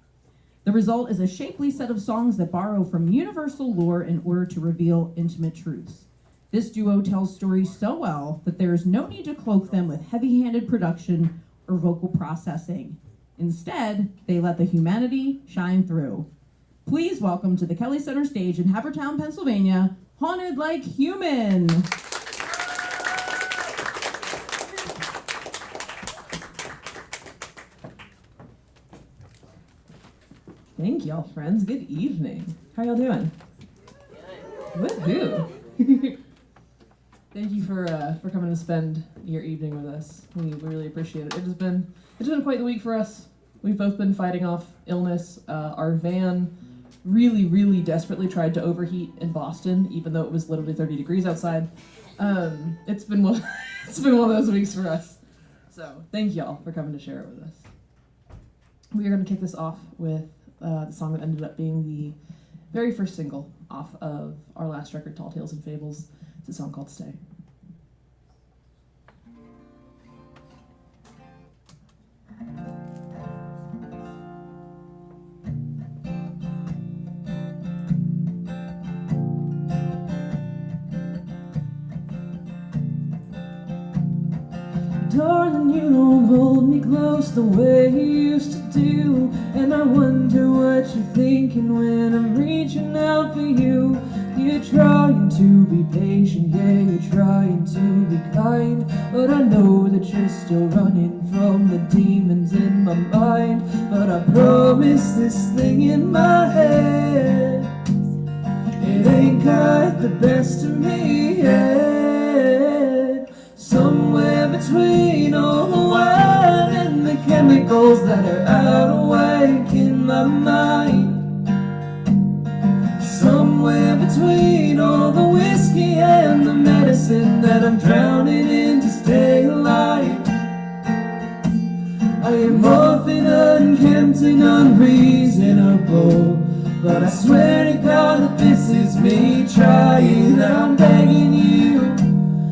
The result is a shapely set of songs that borrow from universal lore in order to reveal intimate truths. This duo tells stories so well that there is no need to cloak them with heavy-handed production or vocal processing. Instead, they let the humanity shine through. Please welcome to the Kelly Center stage in Havertown, Pennsylvania, Haunted Like Human. Thank y'all, friends. Good evening. How y'all doing? Woohoo! Thank you for coming to spend your evening with us. We really appreciate it. It's been quite the week for us. We've both been fighting off illness. Our van really desperately tried to overheat in Boston, even though it was literally 30 degrees outside. It's been one of those weeks for us. So thank y'all for coming to share it with us. We are going to kick this off with the song that ended up being the very first single off of our last record, Tall Tales and Fables. It's a song called Stay. Darling, you don't hold me close the way you used to do, and I wonder what you're thinking when I'm reaching out for you. You're trying to be patient, yeah, you're trying to be kind, but I know that you're still running from the demons in my mind. But I promise this thing in my head, it ain't got the best of me yet. Somewhere between all the wine and the chemicals that are out awake in my mind. Somewhere between all the whiskey and the medicine that I'm drowning in to stay alive. I am often unkempt and unreasonable, but I swear to God that this is me trying. I'm begging you,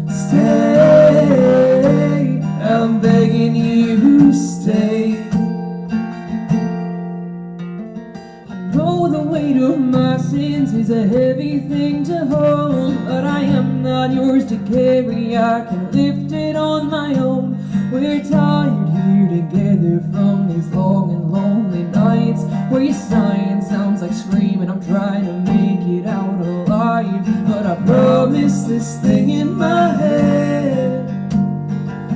stay. I'm begging you, stay. I know the weight of my sins is a heavy thing to hold, but I am not yours to carry. I can lift it on my own. We're tired here together from these long and lonely nights where your sighing sounds like screaming. I'm trying to make it out alive, but I promise this thing in my head,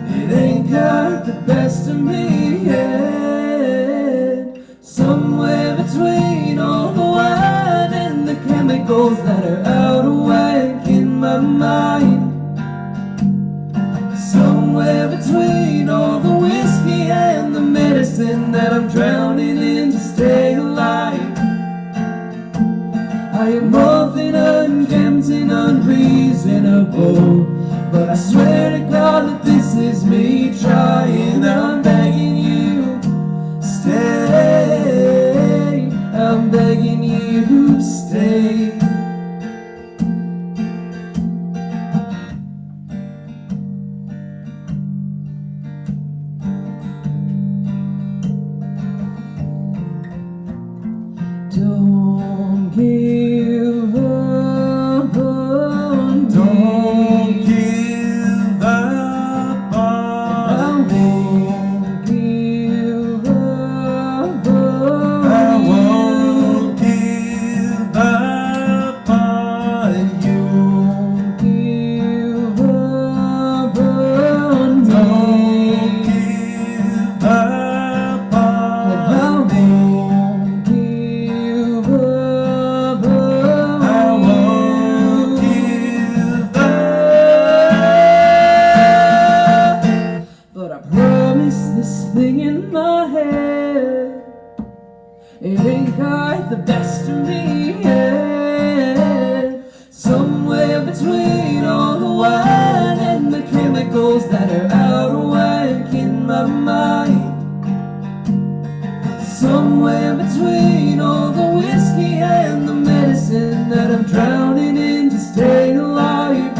it ain't got the best of me yet. Somewhere between all the wine and the chemicals that are out of whack in my mind. Somewhere between all the whiskey and the medicine that I'm drowning in to stay alive. I am often unkempt and unreasonable, but I swear to God that this is me trying. I'm begging you, stay. I'm begging you, stay. Don't give up on me. Don't give up on me. Won't give up on I won't give up on you. Don't give up on me. Don't give up I on me. won't give up on I won't give up. But I promise this thing in my head, it ain't got the best me, yeah. Somewhere between all the wine and the chemicals that are out of whack in my mind. Somewhere between all the whiskey and the medicine that I'm drowning in to stay alive.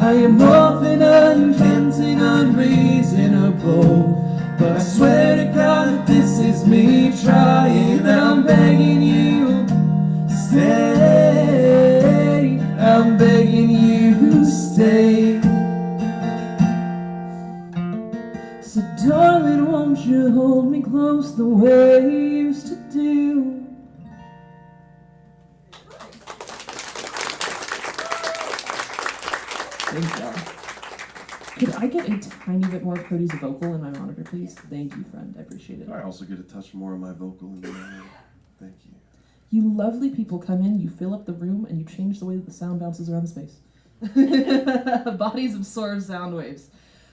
I am often unkempt and unreasonable, but I swear to God that this is me trying. I'm begging you, stay. I'm begging you, stay. So darling, won't you hold me close the way you used to do? Thanks, y'all. Could I get a tiny bit more of Cody's vocal in my monitor, please? Thank you, friend. I appreciate it. I also get a touch more of my vocal in the Thank you. You lovely people come in, you fill up the room, and you change the way that the sound bounces around the space. Bodies absorb sound waves.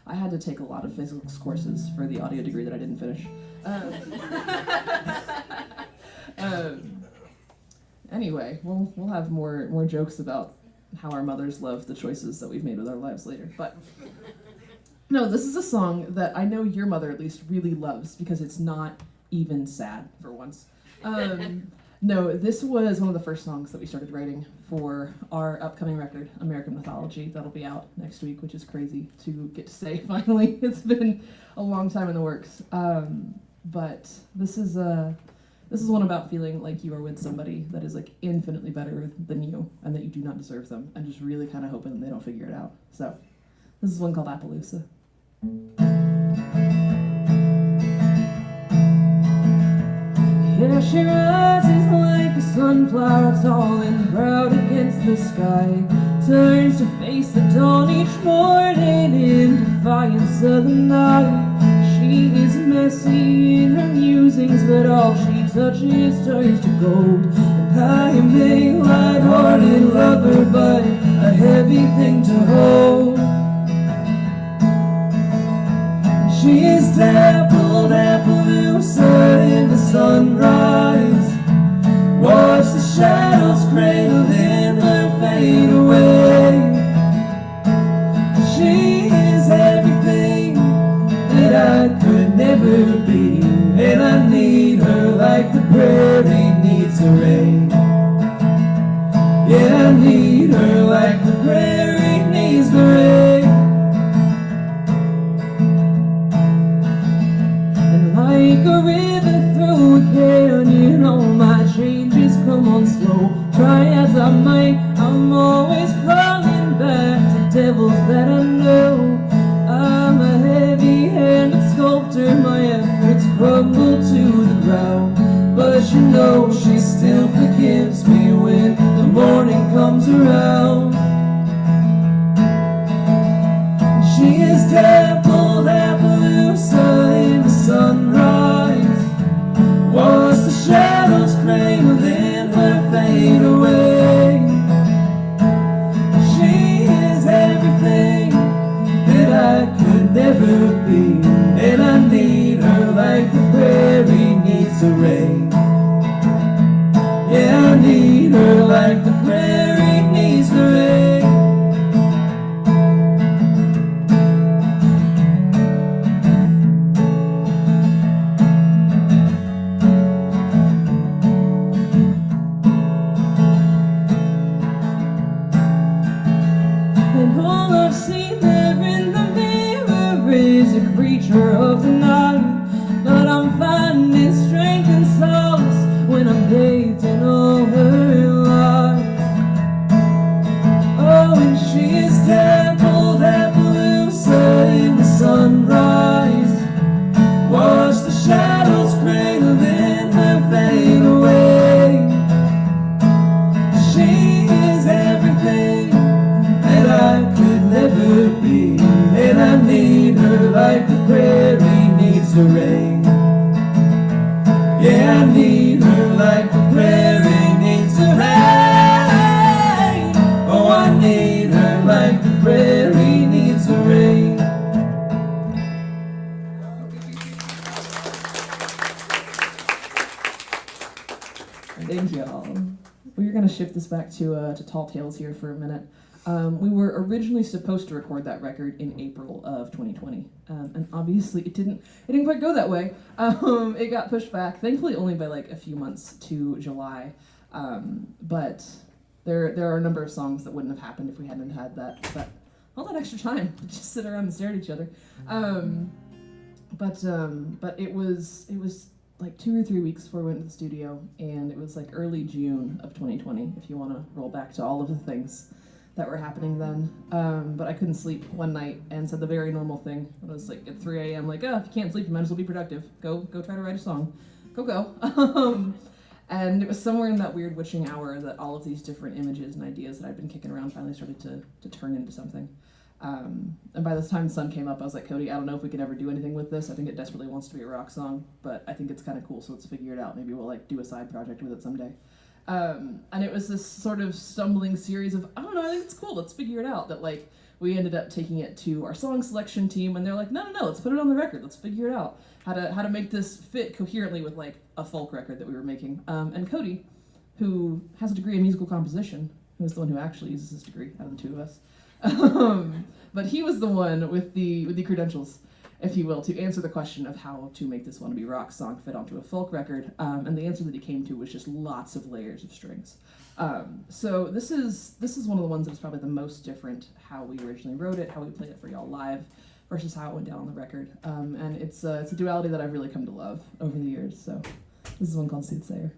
I had to take a lot of physics courses for the audio degree that I didn't finish. Anyway, we'll have more jokes about how our mothers love the choices that we've made with our lives later. But no, this is a song that I know your mother at least really loves because it's not even sad for once. No, this was one of the first songs that we started writing for our upcoming record, American Mythology. That'll be out next week, which is crazy to get to say finally. It's been a long time in the works. But this is one about feeling like you are with somebody that is like infinitely better than you and that you do not deserve them, and just really kind of hoping they don't figure it out. So this is one called Appaloosa. Yeah, she rises like a sunflower, tall and proud against the sky. Turns to face the dawn each morning in defiance of the night. She is messy in her musings, but all she touches turns to gold. And I am a light-hearted lover, but a heavy thing to hold. She is dappled, Appaloosa in the sunrise. Watch the shadows cradle in her fade away. She is everything that I could never be, and I need her like the prairie needs the rain. Yeah, I need her like the prairie needs the rain. Like a river through a canyon, all my changes come on slow. Try as I might, I'm always crawling back to devils that I know. I'm a heavy-handed sculptor, my efforts crumble to the ground. But you know she still forgives me when the morning comes around. She is dappled, Appaloosa in the sunrise. Watch the shadows cradle in her fade away. She is everything that I could never be, and I need her like the prairie needs the rain. Yeah, I need her like the prairie needs the rain. Of the night, but I'm finding strength and solace when I'm bathed in all her light. Oh, and she is dappled, Appaloosa in the sunrise. Watch the shadows cradle in her fade away. She is everything that I could never be, and I need her like the prairie needs the rain. Yeah, I need her like the prairie needs the rain. Oh, I need her like the prairie needs the rain. Thank you all. We're going to shift this back to Tall Tales here for a minute. We were originally supposed to record that record in April of 2020, and obviously it didn't quite go that way. It got pushed back, thankfully only by like a few months to July. But there are a number of songs that wouldn't have happened if we hadn't had all that extra time to just sit around and stare at each other. But it was like 2 or 3 weeks before we went to the studio, and it was like early June of 2020, if you want to roll back to all of the things that were happening then. But I couldn't sleep one night and said the very normal thing. It was like at 3 a.m. like, oh, if you can't sleep, you might as well be productive. Go try to write a song. Go. And it was somewhere in that weird witching hour that all of these different images and ideas that I'd been kicking around finally started to turn into something. And by the time the sun came up, I was like, Cody, I don't know if we could ever do anything with this. I think it desperately wants to be a rock song, but I think it's kind of cool, so let's figure it out. Maybe we'll like do a side project with it someday. And it was this sort of stumbling series of, I don't know, I think it's cool, let's figure it out. That like we ended up taking it to our song selection team, and they're like, no, let's put it on the record, let's figure it out. How to make this fit coherently with like a folk record that we were making. And Cody, who has a degree in musical composition, who is the one who actually uses his degree out of the two of us. But he was the one with the credentials, if you will, to answer the question of how to make this wannabe rock song fit onto a folk record. And the answer that he came to was just lots of layers of strings. So this is one of the ones that's probably the most different, how we originally wrote it, how we played it for y'all live, versus how it went down on the record. And it's a duality that I've really come to love over the years. So this is one called Soothsayer.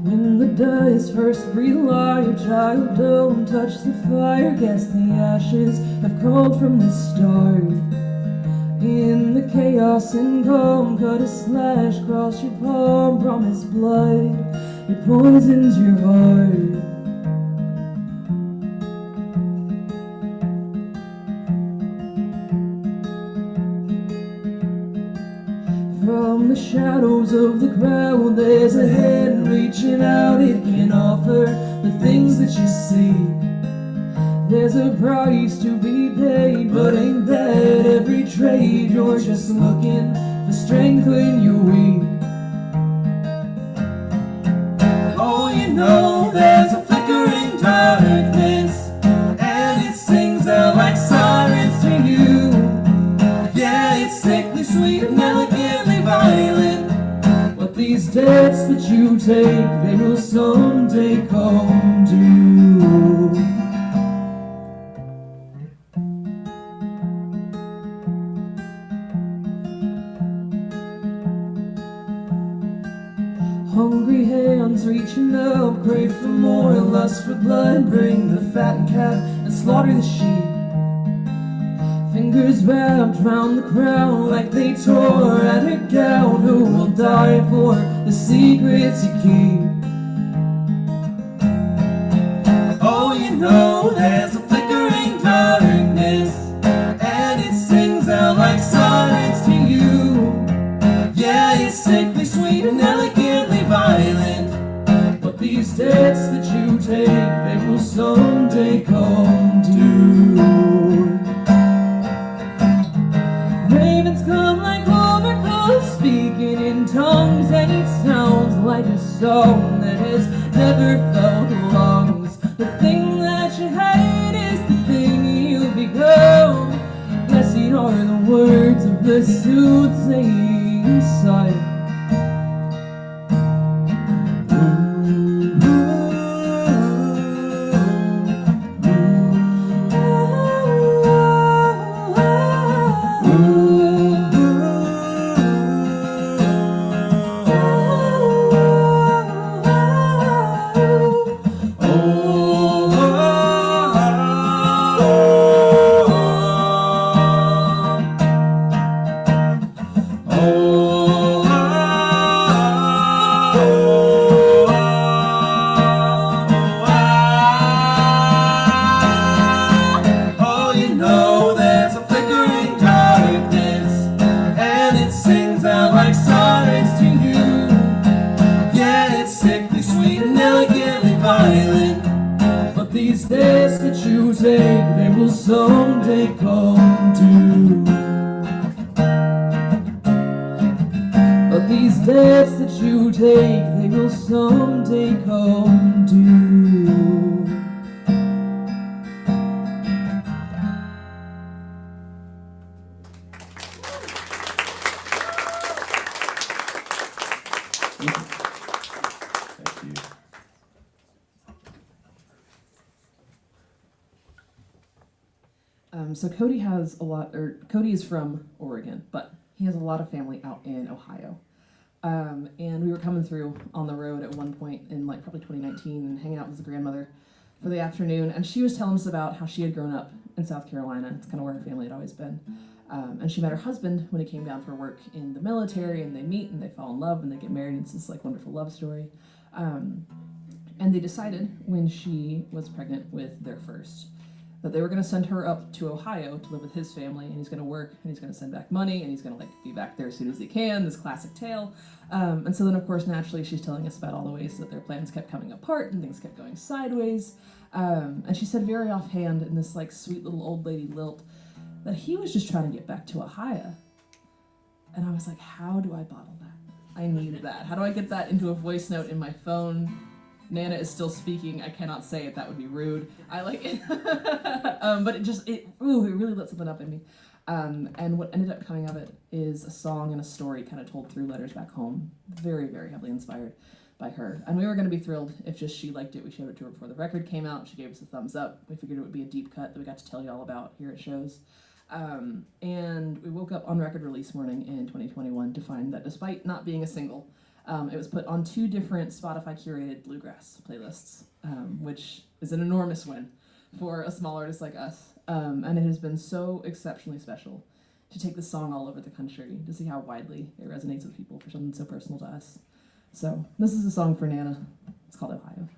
When the dice first breathe life, child, don't touch the fire. Guess the ashes have crawled from the start. In the chaos and calm, cut a slash across your palm. Promise blood, it poisons your heart. From the shadows of the crowd, there's a hand reaching out. It can offer the things that you seek. There's a price to be paid, but ain't that every trade? You're just looking for strength when you're weak. Oh, you know there's a flickering darkness, and it sings out like sirens to you. Yeah, it's sickly sweet and elegantly violent, but these debts that you take, they will someday come due. Hungry hands reaching up, crave for more, lust for blood. Bring the fattened calf and slaughter the sheep. Fingers wrapped round the crown like they tore at her gown. Who will die for the secrets you keep? Oh, you know there's a flickering darkness, and it sings out like sirens to you. Yeah, it's sickly sweet and elegantly violent, but these debts that you take, they will someday come due. Ravens come like overcast, speaking in tongues, and it sounds like a song that has never felt lungs. The thing that you hate is the thing you become. Blessed are the words of the soothsaying sight. these steps that you take, they will someday come to. But these steps that you take, they will someday come to. Thank you. So Cody has a lot, or Cody is from Oregon, but he has a lot of family out in Ohio. And we were coming through on the road at one point in like probably 2019 and hanging out with his grandmother for the afternoon. And she was telling us about how she had grown up in South Carolina. It's kind of where her family had always been. And she met her husband when he came down for work in the military, and they meet and they fall in love and they get married. And it's this like wonderful love story. And they decided when she was pregnant with their first that they were going to send her up to Ohio to live with his family, and he's going to work and he's going to send back money and he's going to like be back there as soon as he can, this classic tale. And so then of course naturally she's telling us about all the ways that their plans kept coming apart and things kept going sideways. And she said very offhand in this like sweet little old lady lilt that he was just trying to get back to Ohio. And I was like, how do I bottle that? I need that. How do I get that into a voice note in my phone? Nana is still speaking. I cannot say it. That would be rude. I like it. But it really lit something up in me. And what ended up coming of it is a song and a story kind of told through letters back home. Very, very heavily inspired by her. And we were going to be thrilled if just she liked it. We showed it to her before the record came out. She gave us a thumbs up. We figured it would be a deep cut that we got to tell you all about here at shows. And we woke up on record release morning in 2021 to find that despite not being a single, it was put on 2 different Spotify curated bluegrass playlists, which is an enormous win for a small artist like us. And it has been so exceptionally special to take this song all over the country, to see how widely it resonates with people for something so personal to us. So this is a song for Nana. It's called Ohio.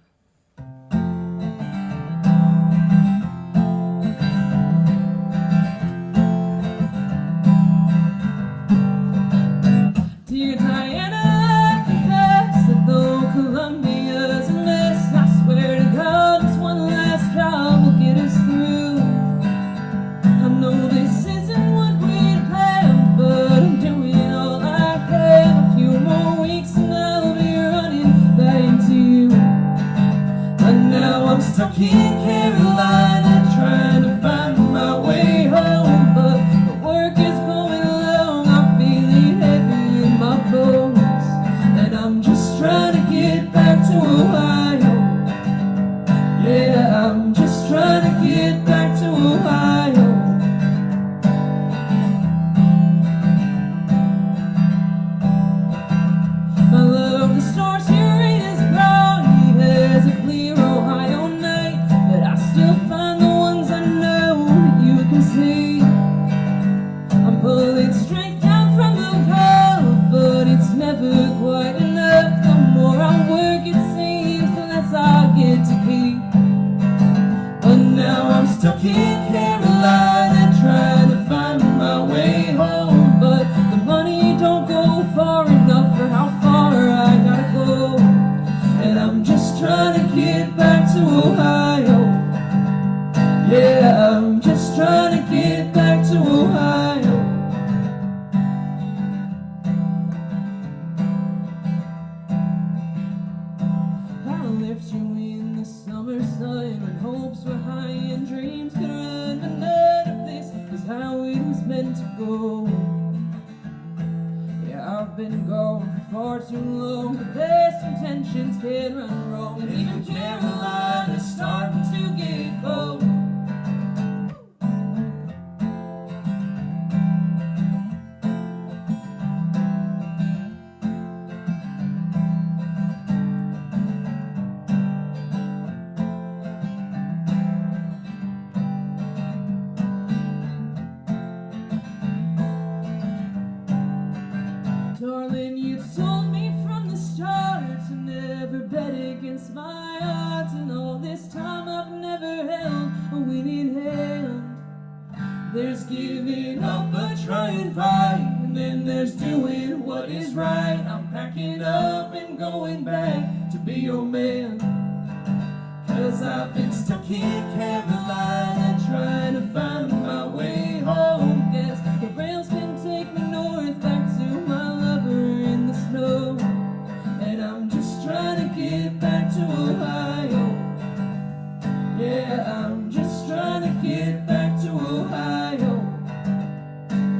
Dear Diana, confess that though Columbia's a mess, I swear to God this one last job will get us through. I know this isn't what we'd planned, but I'm doing all I can. A few more weeks and I'll be running back to you. But now I'm stuck in Carolina trying to find my way home. But the work is going long, I'm feeling heavy in my bones, and I'm just trying to get back to Ohio. Yeah, I'm just trying to get back to Ohio. I love the stars here in his bright as a clear Ohio night, but I still find the ones I know that you can see. I'm pulling strength down from above, but it's never quite enough. The more I work, it seems, the less I get to keep. But now I'm stuck in Carolina trying to find my way home. But the money don't go far enough for how far I gotta go, and I'm just trying to get back to Ohio. Yeah, I'm just trying to get back to Ohio. I left you in the summer sun when hopes were high and dreams could run, but none of this is how it was meant to go. Yeah, I've been gone for far too long, but best intentions can run wrong, and even Carolina's starting to get cold. Darling, you told me from the start to never bet against my odds, and all this time I've never held a winning hand. There's giving up but trying fight, and then there's doing what is right. I'm packing up and going back to be your man. 'cause I've been stuck in Carolina trying to find my way home. Guess the rails can take me north back to my lover in the snow. And I'm just trying to get back to Ohio. Yeah, I'm just trying to get back to Ohio.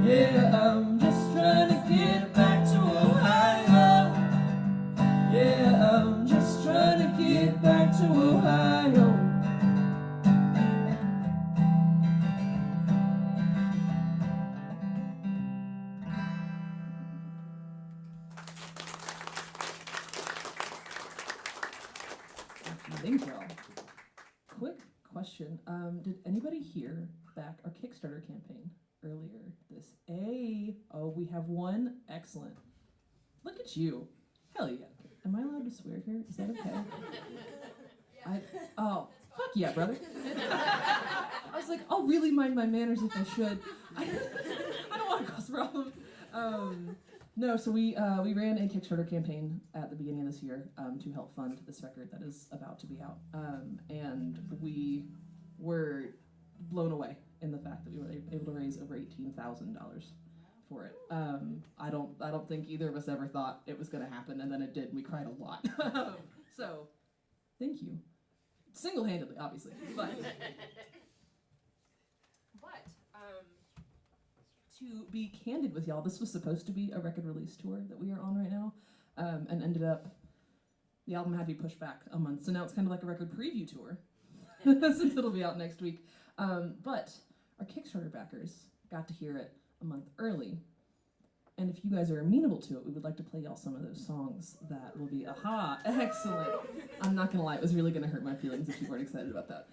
Yeah, I'm just trying to get back to Ohio. Yeah, I'm just trying to get back to Ohio. Thank y'all. Quick question. Did anybody hear back our Kickstarter campaign earlier this? Oh, we have one. Excellent. Look at you. Hell yeah. Am I allowed to swear here? Is that okay? Oh, fuck yeah, brother. I was like, I'll really mind my manners if I should. I don't want to cause problems. No, so we ran a Kickstarter campaign at the beginning of this year to help fund this record that is about to be out, and we were blown away in the fact that we were able to raise over $18,000 for it. I don't think either of us ever thought it was going to happen, and then it did. And we cried a lot. So, thank you, single-handedly, obviously, but. To be candid with y'all, this was supposed to be a record release tour that we are on right now, and ended up, the album had to be pushed back a month, so now it's kind of like a record preview tour, since it'll be out next week. But our Kickstarter backers got to hear it a month early, and if you guys are amenable to it, we would like to play y'all some of those songs that will be, excellent. I'm not gonna lie, it was really gonna hurt my feelings if you weren't excited about that.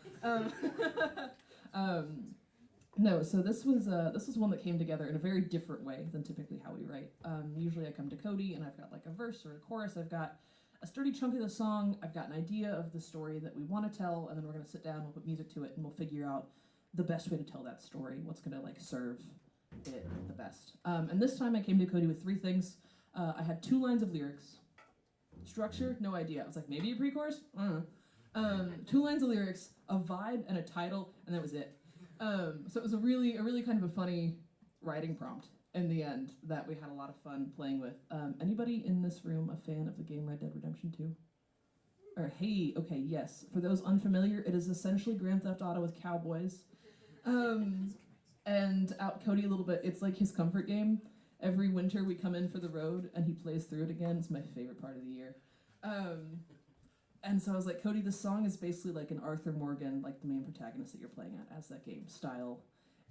No, so this was one that came together in a very different way than typically how we write. Usually I come to Cody and I've got like a verse or a chorus. I've got a sturdy chunk of the song. I've got an idea of the story that we want to tell, and then we're going to sit down, we'll put music to it, and we'll figure out the best way to tell that story, what's going to like serve it the best. And this time I came to Cody with three things. I had 2 lines of lyrics. Structure, no idea. I was like, maybe a pre-chorus? 2 lines of lyrics, a vibe, and a title, and that was it. So it was a really kind of a funny writing prompt in the end that we had a lot of fun playing with. Anybody in this room a fan of the game Red Dead Redemption 2? Or hey, okay, yes. For those unfamiliar, it is essentially Grand Theft Auto with cowboys. And out Cody a little bit, it's like his comfort game. Every winter we come in for the road and he plays through it again. It's my favorite part of the year. And so I was like, Cody, this song is basically like an Arthur Morgan, like the main protagonist that you're playing at as that game style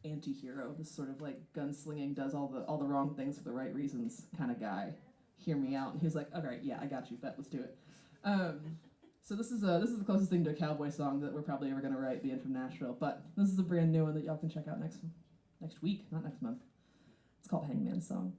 anti-hero. This sort of like gunslinging, does all the wrong things for the right reasons kind of guy. Hear me out. And he was like, all right, yeah, I got you, bet, let's do it. So this is the closest thing to a cowboy song that we're probably ever gonna write, being from Nashville. But this is a brand new one that y'all can check out next week, not next month. It's called Hangman's Song.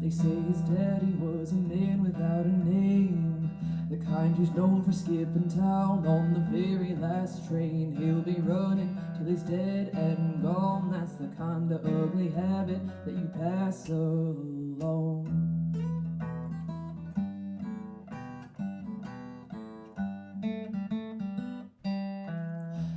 They say his daddy was a man without a name, the kind who's known for skipping town on the very last train. He'll be running till he's dead and gone. That's the kind of ugly habit that you pass along.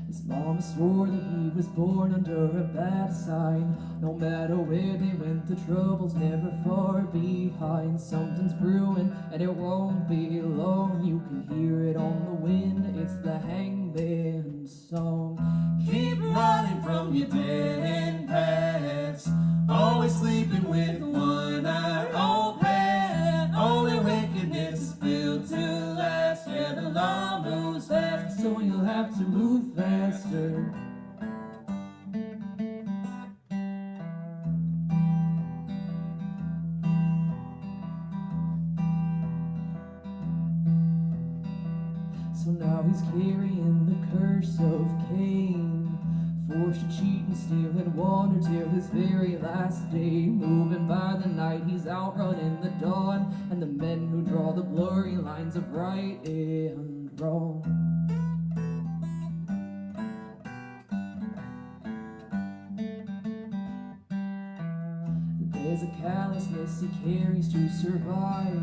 His mama swore that he was born under a bad sign. No matter where they went, the trouble's never far behind. Something's brewing and it won't be long. You can hear it on the wind, it's the Hangman's Song. Keep running from your dead-end past, always sleeping with one eye open. Only wickedness is built to last. Yeah, the law moves fast, so you'll have to move faster. So now he's carrying the curse of Cain, forced to cheat and steal and wander till his very last day. Moving by the night, he's outrunning the dawn and the men who draw the blurry lines of right and wrong. There's a callousness he carries to survive.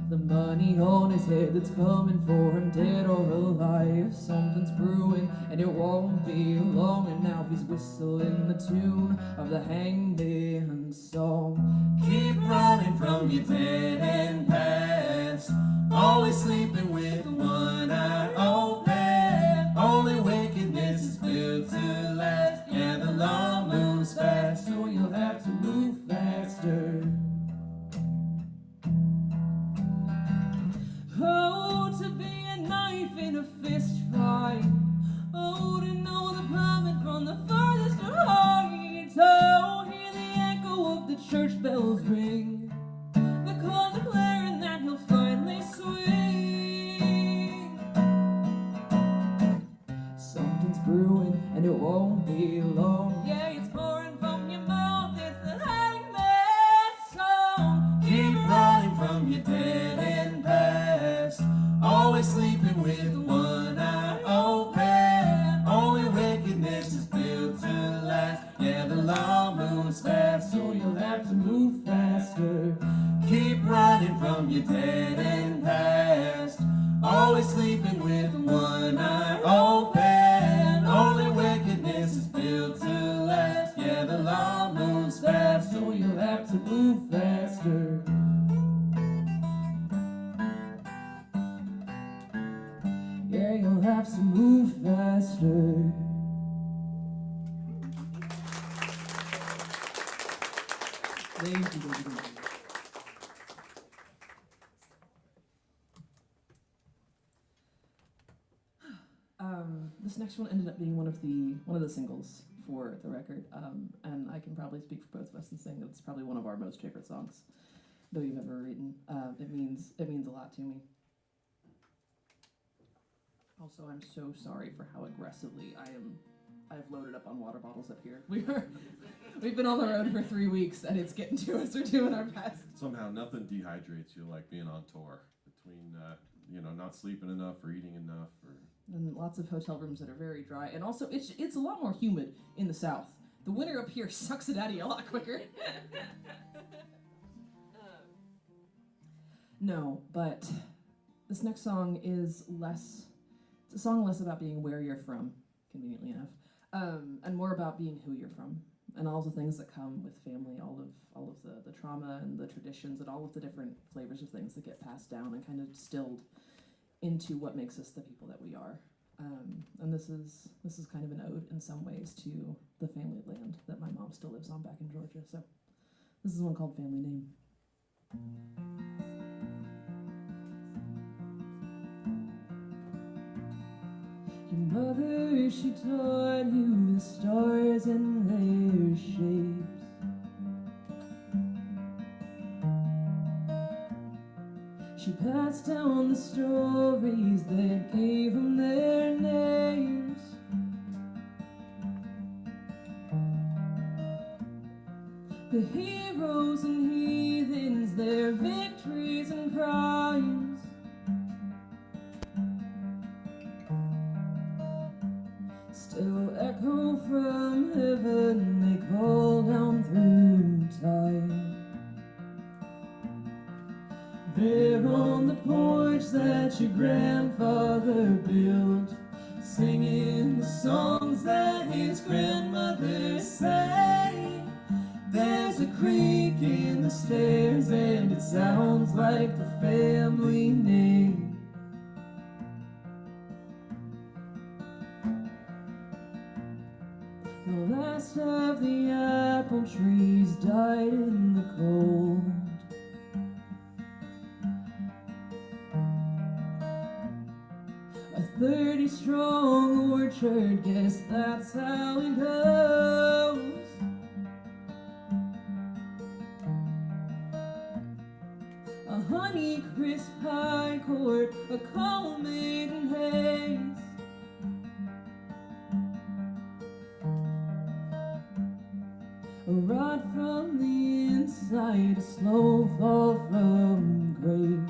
The money on his head that's coming for him, dead or alive. Something's brewing and it won't be long, and now he's whistling the tune of the hangman's song. Keep running from your dead end past, always sleeping with one eye open. Only wickedness is built to last, yeah, the law moves fast, so you'll have to move faster. Oh, to be a knife in a fist fight. Oh, to know the plummet from the farthest of heights. Oh, hear the echo of the church bells ring, the call declaring that he'll finally swing. Something's brewing and it won't be long. Yeah, it's pouring from your mouth, it's the hangman's song. Keep running from your dead end past, always sleeping with one eye open. Only wickedness is built to last, yeah, the law moves fast, so you'll have to move faster. Keep running from your dead end past, always sleeping with one eye open. Only wickedness is built to last, yeah, the law moves fast, so you'll have to move faster. Yeah, you'll have to move faster. Thank you. This next one ended up being one of the singles for the record, and I can probably speak for both of us in saying that it's probably one of our most favorite songs that we've ever written. It means a lot to me. Also, I'm so sorry for how aggressively I've loaded up on water bottles up here. We've been on the road for 3 weeks, and it's getting to us. We're doing our best. Somehow nothing dehydrates you like being on tour. Between not sleeping enough or eating enough, or And lots of hotel rooms that are very dry, and also it's a lot more humid in the south. The winter up here sucks it out of you a lot quicker. No, but this next song is less. It's a song less about being where you're from, conveniently enough, and more about being who you're from, and all the things that come with family, all of the trauma and the traditions and all of the different flavors of things that get passed down and kind of distilled into what makes us the people that we are. And this is kind of an ode in some ways to the family land that my mom still lives on back in Georgia. So this is one called Family Name. Your mother, she taught you the stars and their shapes. She passed down the stories that gave them their names. The heroes and heathens, their victories and crimes. Still echo from heaven, they call down through time. There on the porch that your grandfather built, singing the songs that his grandmother sang. There's a creak in the stairs and it sounds like the family name. The last of the apple trees died in the cold. A 30-strong orchard, guess that's how it goes. A honey-crisp pie court, a call made in haste. A rod from the inside, a slow fall from grace.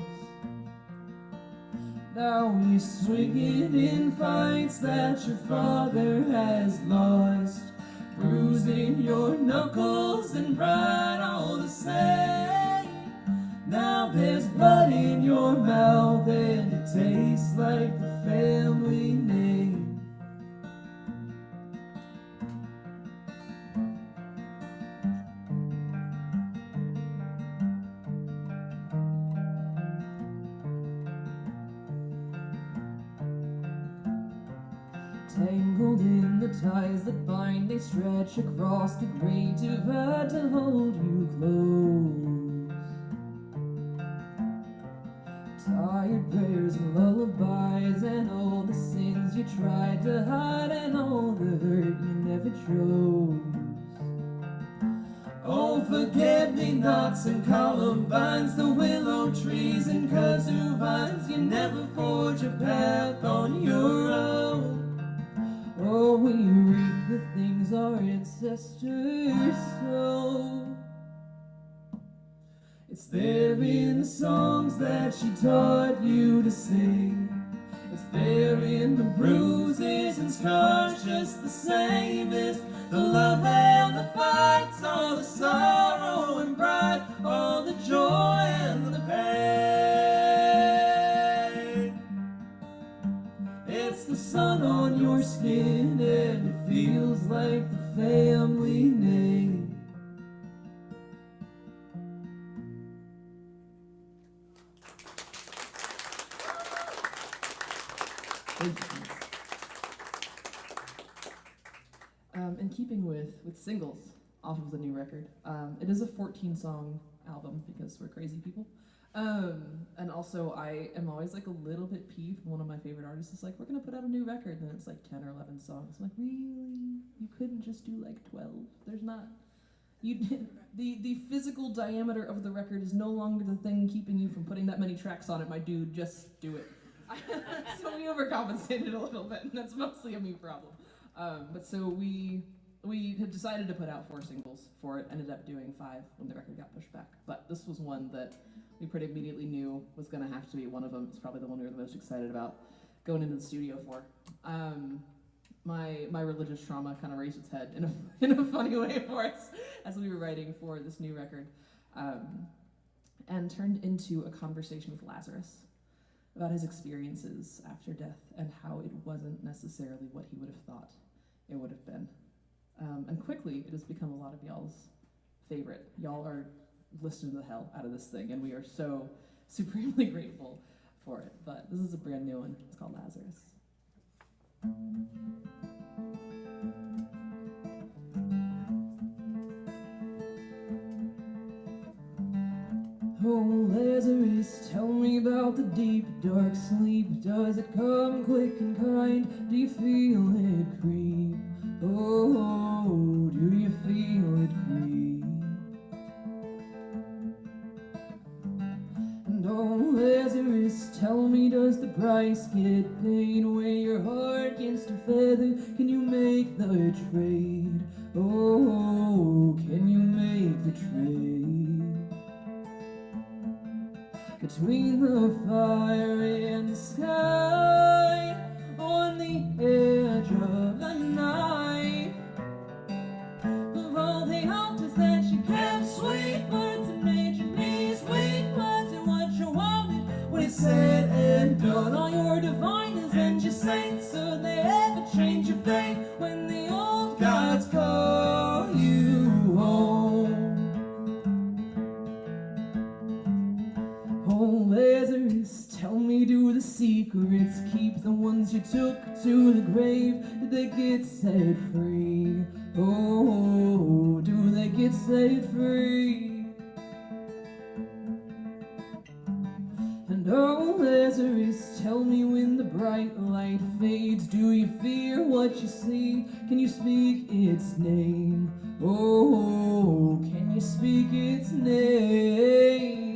Now you're swinging in fights that your father has lost, bruising your knuckles and pride all the your mouth and it tastes like the family name. Tangled in the ties that bind, they stretch across the great divide to hold you close. Tired prayers and lullabies and all the sins you tried to hide and all the hurt you never chose. Oh, forget-me-nots and columbines, the willow trees and kazoo vines, you never forge a path on your own. Oh, we reap the things our ancestors sow. It's there in the songs that she taught you to sing. It's there in the bruises and scars, just the same as the love and the fights, all the sorrow and pride, all the joy and the pain. It's the sun on your skin and it feels like the family name. In keeping with singles off of the new record, it is a 14-song album because we're crazy people. And also, I am always like a little bit peeved when one of my favorite artists is like, we're gonna put out a new record, and it's like 10 or 11 songs. I'm like, really? You couldn't just do like 12? There's not. The physical diameter of the record is no longer the thing keeping you from putting that many tracks on it, my dude. Just do it. So we overcompensated a little bit, and that's mostly a me problem. But so we had decided to put out 4 singles for it, ended up doing 5 when the record got pushed back. But this was one that we pretty immediately knew was going to have to be one of them. It's probably the one we were the most excited about going into the studio for. My religious trauma kind of raised its head in a funny way for us as we were writing for this new record, and turned into a conversation with Lazarus about his experiences after death and how it wasn't necessarily what he would have thought it would have been. And quickly, it has become a lot of y'all's favorite. Y'all are listening to the hell out of this thing, and we are so supremely grateful for it. But this is a brand new one. It's called Lazarus. Oh, Lazarus, tell me about the deep, dark sleep. Does it come quick and kind? Do you feel it creep? Oh, do you feel it creep? And oh, Lazarus, tell me, does the price get paid when your heart against a feather? Can you make the trade? Oh, can you make the trade? Between the fire and the sky, on the edge of the night, of all the altars that you kept, sweet words that made your knees weak, was it what you wanted when it's said and done? All your diviners and your saints, so they ever change your fate when the old gods call you home. Oh, Lazarus, tell me, do the secrets keep the ones you took to the grave? Did they get set free? Oh, do they get set free? And oh, Lazarus, tell me, when the bright light fades, do you fear what you see? Can you speak its name? Oh, can you speak its name?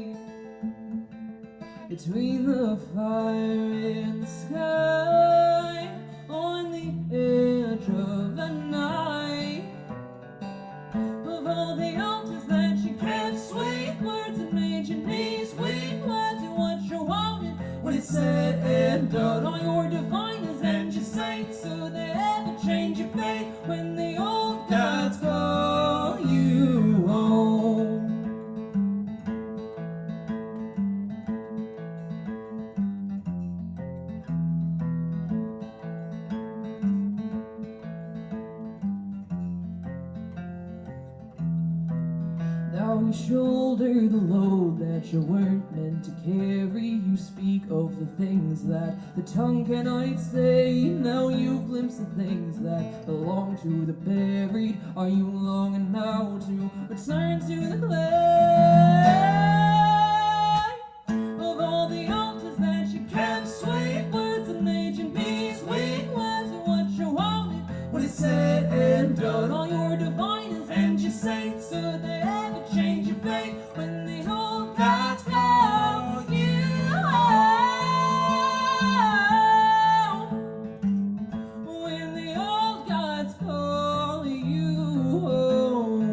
Between the fire and the sky, on the edge of the night, of all the altars that you kept, sweet words that made your knees weak, was it what you wanted when it's said and done? All your diviners and your saints, so they ever change your fate when the old gods call you home. shoulder the load that you weren't meant to carry. You speak of the things that the tongue cannot say. Now you've glimpsed the things that belong to the buried. Are you longing now to return to the clay of all the altars that you kept? Sweet words and ancient peace, weak words are what you wanted. When it's said and done, all your diviners and your saints, could they ever change your fate when the old gods call you home? When the old gods call you home.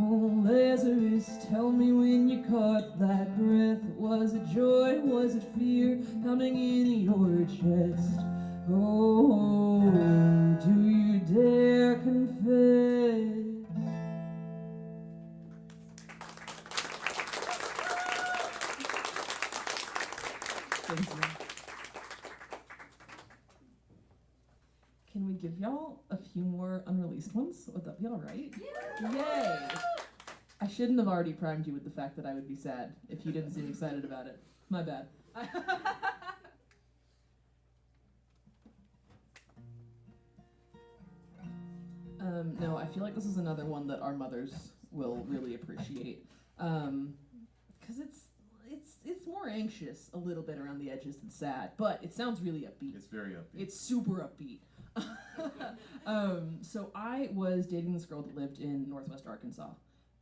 Oh, Lazarus, tell me when you caught that breath. Was it joy? Was it fear pounding in your chest? Oh, do you dare confess? Thank you. Can we give y'all a few more unreleased ones? Would that be all right? Yeah. Yay! I shouldn't have already primed you with the fact that I would be sad if you didn't seem excited about it. My bad. No, I feel like this is another one that our mothers will really appreciate. Because it's more anxious a little bit around the edges than sad, but it sounds really upbeat. It's very upbeat. It's super upbeat. So I was dating this girl that lived in Northwest Arkansas,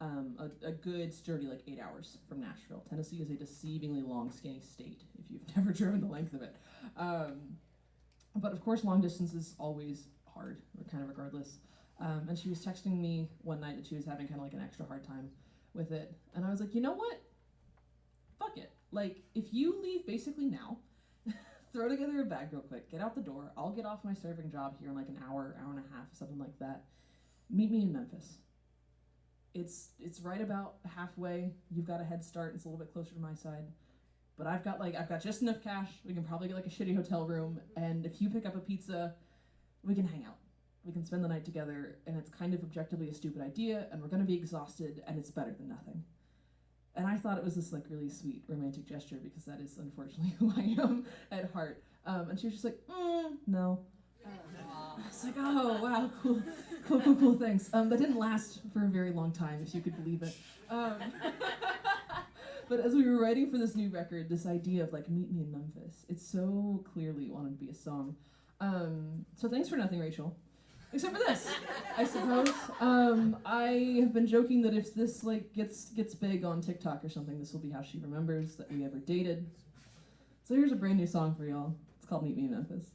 a good sturdy 8 hours from Nashville. Tennessee is a deceivingly long, skinny state if you've never driven the length of it. But of course, long distance is always hard, or kind of regardless. And she was texting me one night that she was having kind of an extra hard time with it, and I was like, you know what? Fuck it. If you leave basically now, throw together a bag real quick, get out the door, I'll get off my serving job here in an hour, hour and a half, something like that. Meet me in Memphis. It's right about halfway. You've got a head start. It's a little bit closer to my side. But I've got just enough cash. We can probably get a shitty hotel room, and if you pick up a pizza, we can hang out. We can spend the night together, and it's kind of objectively a stupid idea, and we're gonna be exhausted, and it's better than nothing. And I thought it was this really sweet romantic gesture, because that is unfortunately who I am at heart. And she was just like, no. I was like, oh wow, cool, thanks. That didn't last for a very long time, if you could believe it. But as we were writing for this new record, this idea of meet me in Memphis, it so clearly wanted to be a song. So thanks for nothing, Rachel. Except for this, I suppose. I have been joking that if this gets big on TikTok or something, this will be how she remembers that we ever dated. So here's a brand new song for y'all. It's called Meet Me in Memphis.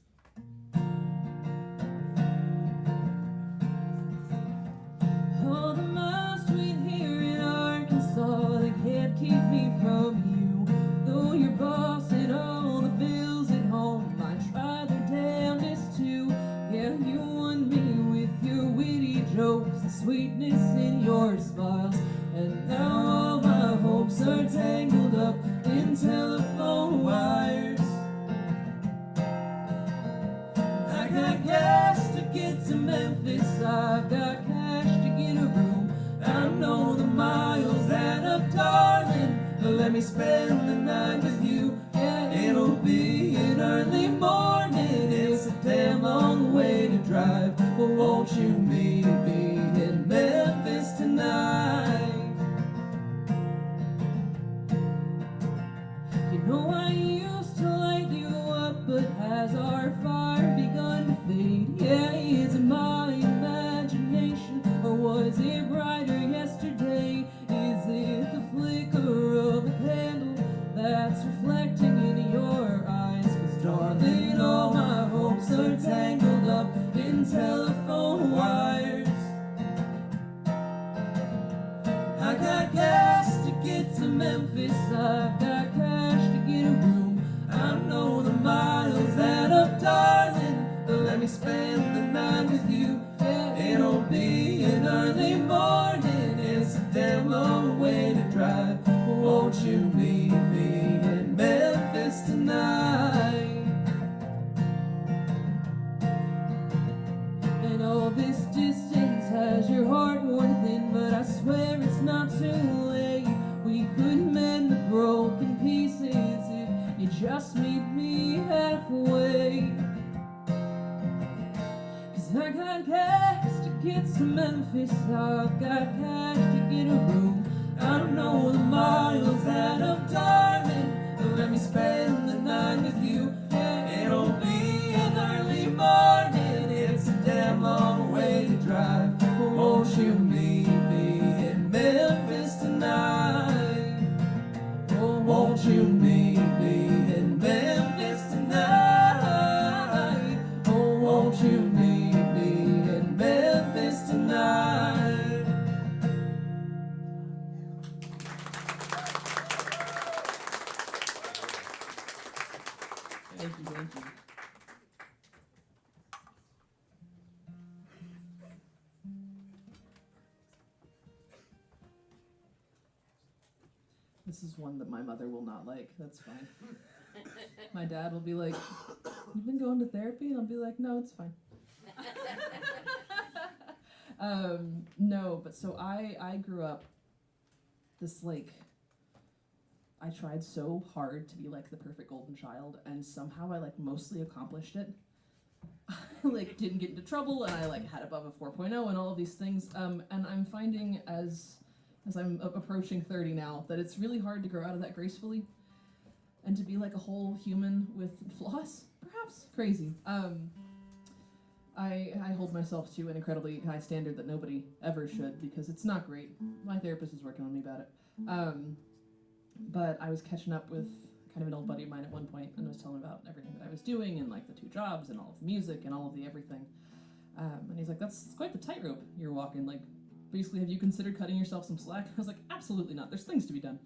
All the miles between here and Arkansas, they can't keep me from you. Though your boss and all the bills at home might try their damnedest to. Yeah, you won me with your witty jokes, the sweetness in your smiles. And now all my hopes are tangled up in telephone wires. I got gas to get to Memphis, I've got cash to get a room. I know the miles add up, darling, but let me spend the night with you. Yeah, it'll be an early morning, it's a damn long way to drive. But won't you meet me in Memphis tonight? You know I used to light you up, but has our fire begun to fade? Yeah, is it my imagination, or was it brighter yesterday? Is it the flicker of a candle that's reflecting in your eyes? 'Cause darling, all my hopes are tangled up in telephone wires. I got gas to get to Memphis, I've got cash to get a room. I know the miles add up, darling, but let me spend the night with you. Yeah, it'll be an early morning, it's a damn long too late. We could mend the broken pieces if you just meet me halfway. 'Cause I got cash to get to Memphis, I've got cash to get a room. I don't know the miles that I'm darling, but let me spend the night with you. Yeah, it'll be an early morning, it's a damn long way to drive. Won't you meet me in Memphis tonight? Oh, won't you meet me in Memphis tonight? Oh, won't you meet me in Memphis tonight? Thank you, thank you. This is one that my mother will not like. That's fine. My dad will be like, "You've been going to therapy?" And I'll be like, "No, it's fine." No, but so I grew up this like, I tried so hard to be like the perfect golden child, and somehow I like mostly accomplished it. I like didn't get into trouble, and I like had above a 4.0 and all of these things. And I'm finding as I'm approaching 30 now that it's really hard to grow out of that gracefully, and to be like a whole human with flaws, perhaps crazy. I hold myself to an incredibly high standard that nobody ever should, because it's not great. My therapist is working on me about it. But I was catching up with kind of an old buddy of mine at one point, and was telling him about everything that I was doing, and like the 2 jobs, and all of the music, and all of the everything. And he's like, "That's quite the tightrope you're walking. Like, basically, have you considered cutting yourself some slack?" I was like, "Absolutely not. There's things to be done."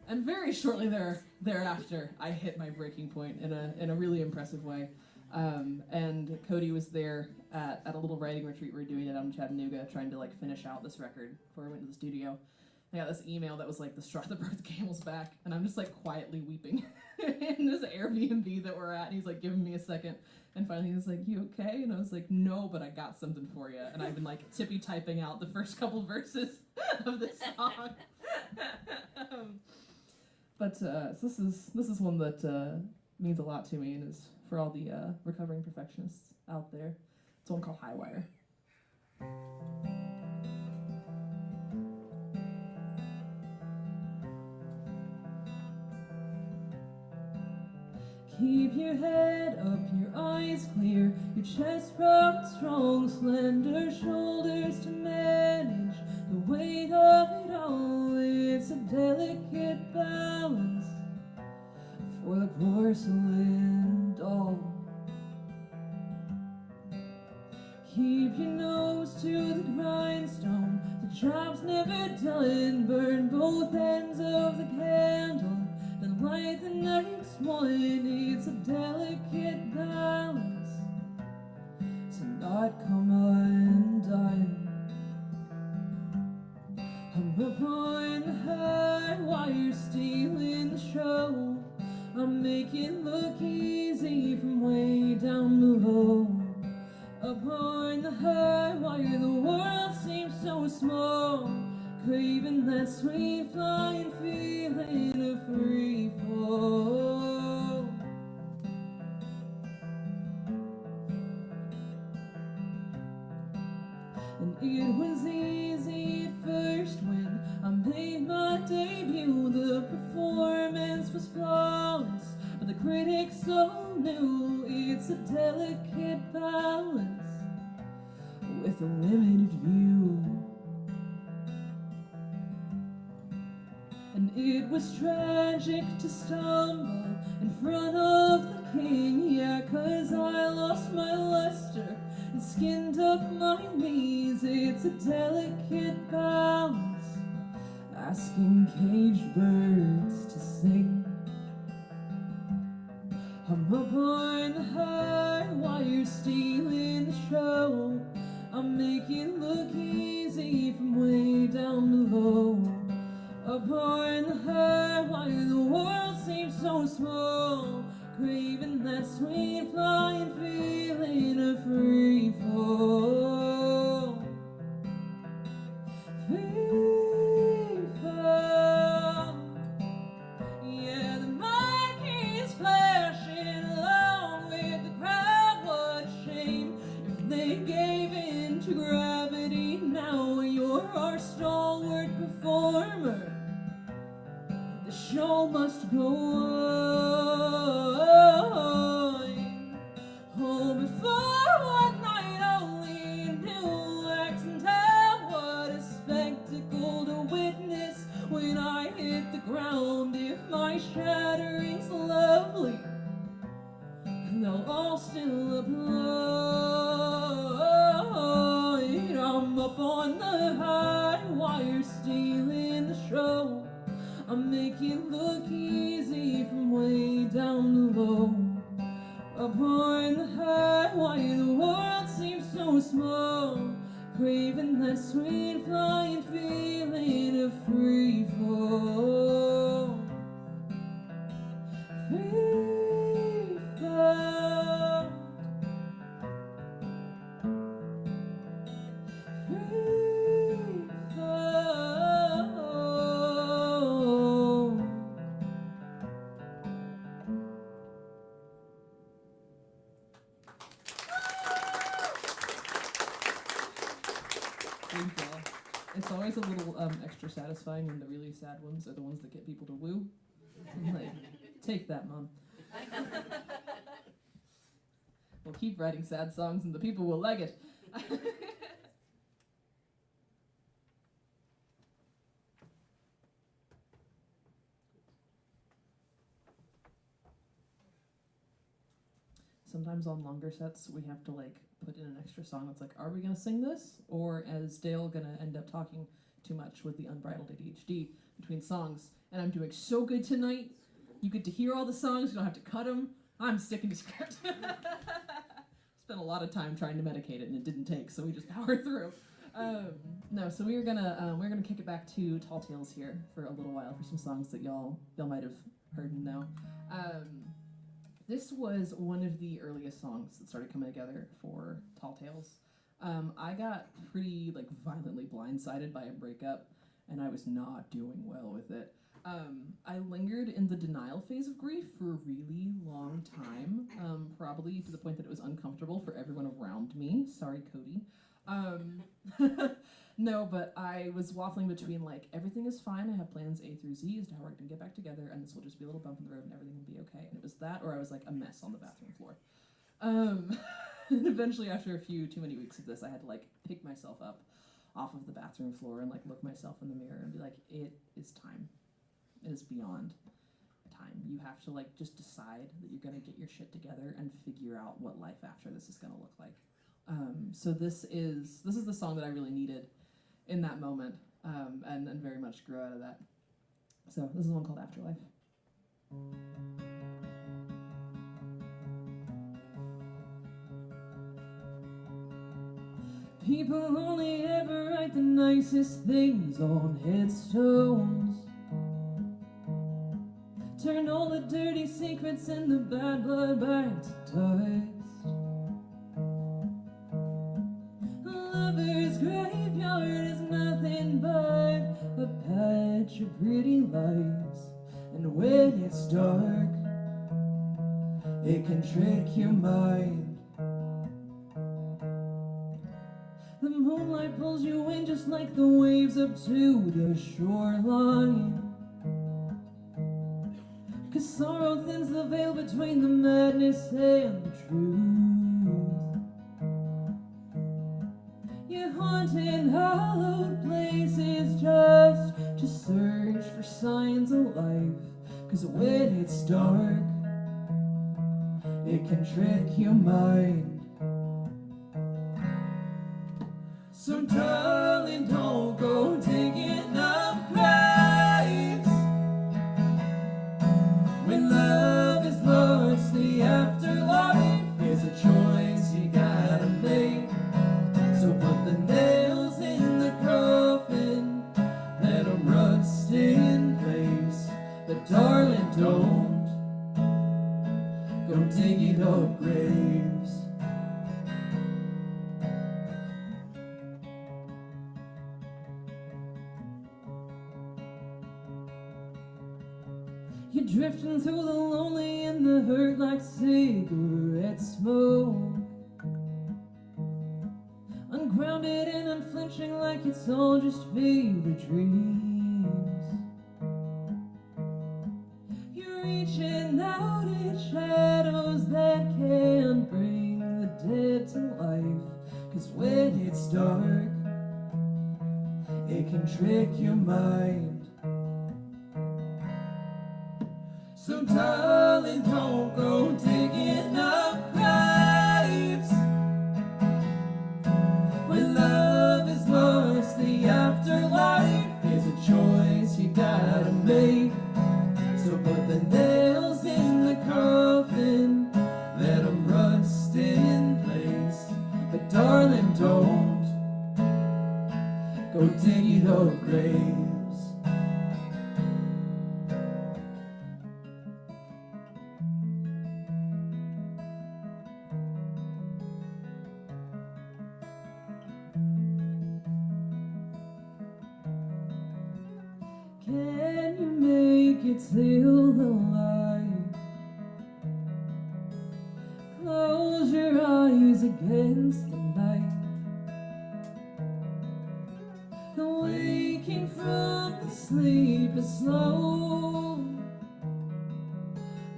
And very shortly thereafter, I hit my breaking point in a really impressive way. And Cody was there at a little writing retreat we were doing it out in Chattanooga, trying to like finish out this record before we went to the studio. I got this email that was like the straw that broke the camel's back, and I'm just like quietly weeping in this Airbnb that we're at, and he's like giving me a second, and finally he was like, "You okay?" And I was like, "No, but I got something for you." And I've been like tippy typing out the first couple verses of this song. But so this is one that means a lot to me, and is for all the recovering perfectionists out there. It's one called High Wire. Keep your head up, your eyes clear, your chest rocked strong, slender shoulders to manage the weight of it all. It's a delicate balance for the porcelain doll. Keep your nose to the grindstone, the job's never done. Burn both ends of the candle, then light the next one. It's a delicate balance to not come undone. I'm up on the high wire, stealing the show. I'm making look easy from way down below. Up on the high wire, the world seems so small, craving that sweet flying feeling of free fall. And it was easy at first when I made my debut. The performance was flawless, but the critics all knew it's a delicate balance with a limited view. And it was tragic to stumble in front of the king, yeah, 'cause I lost my luster and skinned up my knees. It's a delicate balance, asking caged birds to sing. I'm up on the high wire, stealing the show. I'm making look easy from way down below. Up on the high wire, the world seems so small, craving that sweet flying feeling of free fall. Free performer. The show must go on. Oh, before one night only new acts and tell what a spectacle to witness when I hit the ground. If my shattering's lovely, they'll all still applaud. I'm up on the high wire, stealing the show. I make it look easy from way down below. Up on the high wire, the world seems so small, craving that sweet flying feeling of free fall. Free fall. Free fall. Free fall. It's always a little extra satisfying when the really sad ones are the ones that get people to woo. Like, take that, Mom. We'll keep writing sad songs and the people will like it. Sometimes on longer sets we have to like put in an extra song that's like, are we gonna sing this? Or is Dale gonna end up talking too much with the unbridled ADHD between songs? And I'm doing so good tonight. You get to hear all the songs, you don't have to cut them. I'm sticking to script. Spent a lot of time trying to medicate it and it didn't take, so we just powered through. No, so we're gonna kick it back to Tall Tales here for a little while for some songs that y'all might have heard and know. This was one of the earliest songs that started coming together for Tall Tales. I got pretty like violently blindsided by a breakup, and I was not doing well with it. I lingered in the denial phase of grief for a really long time, probably to the point that it was uncomfortable for everyone around me. Sorry, Cody. No, but I was waffling between like, everything is fine, I have plans A through Z as to how we're gonna get back together, and this will just be a little bump in the road and everything will be okay. And it was that, or I was like a mess on the bathroom floor. And eventually, after a few too many weeks of this, I had to like pick myself up off of the bathroom floor and like look myself in the mirror and be like, it is time. It is beyond time. You have to like just decide that you're gonna get your shit together and figure out what life after this is gonna look like. So this is the song that I really needed in that moment, and very much grew out of that. So this is one called Afterlife. People only ever write the nicest things on headstones. Turn all the dirty secrets and the bad blood back to dust. A lover's graveyard is nothing but a patch of pretty lights. And when it's dark, it can trick your mind. The moonlight pulls you in just like the waves up to the shoreline. 'Cause sorrow thins the veil between the madness and the truth. You haunt in hallowed places just to search for signs of life. 'Cause when it's dark, it can trick your mind. So darling, don't go digging up graves. When love is lost, the afterlife is a choice you gotta make. So put the nails in the coffin, let them rust in place. But darling, don't go digging up graves. You're drifting through the lonely and the hurt like cigarette smoke. Ungrounded and unflinching like it's all just fever dreams. it's dark, it can trick your mind. So darling, don't go digging up graves. When love is lost, the afterlife is a choice you gotta make. So put the nails in the coffin, let them rust in place. But darling, don't go digging up graves. Can you make it till the light? Close your eyes against the night. The waking from the sleep is slow,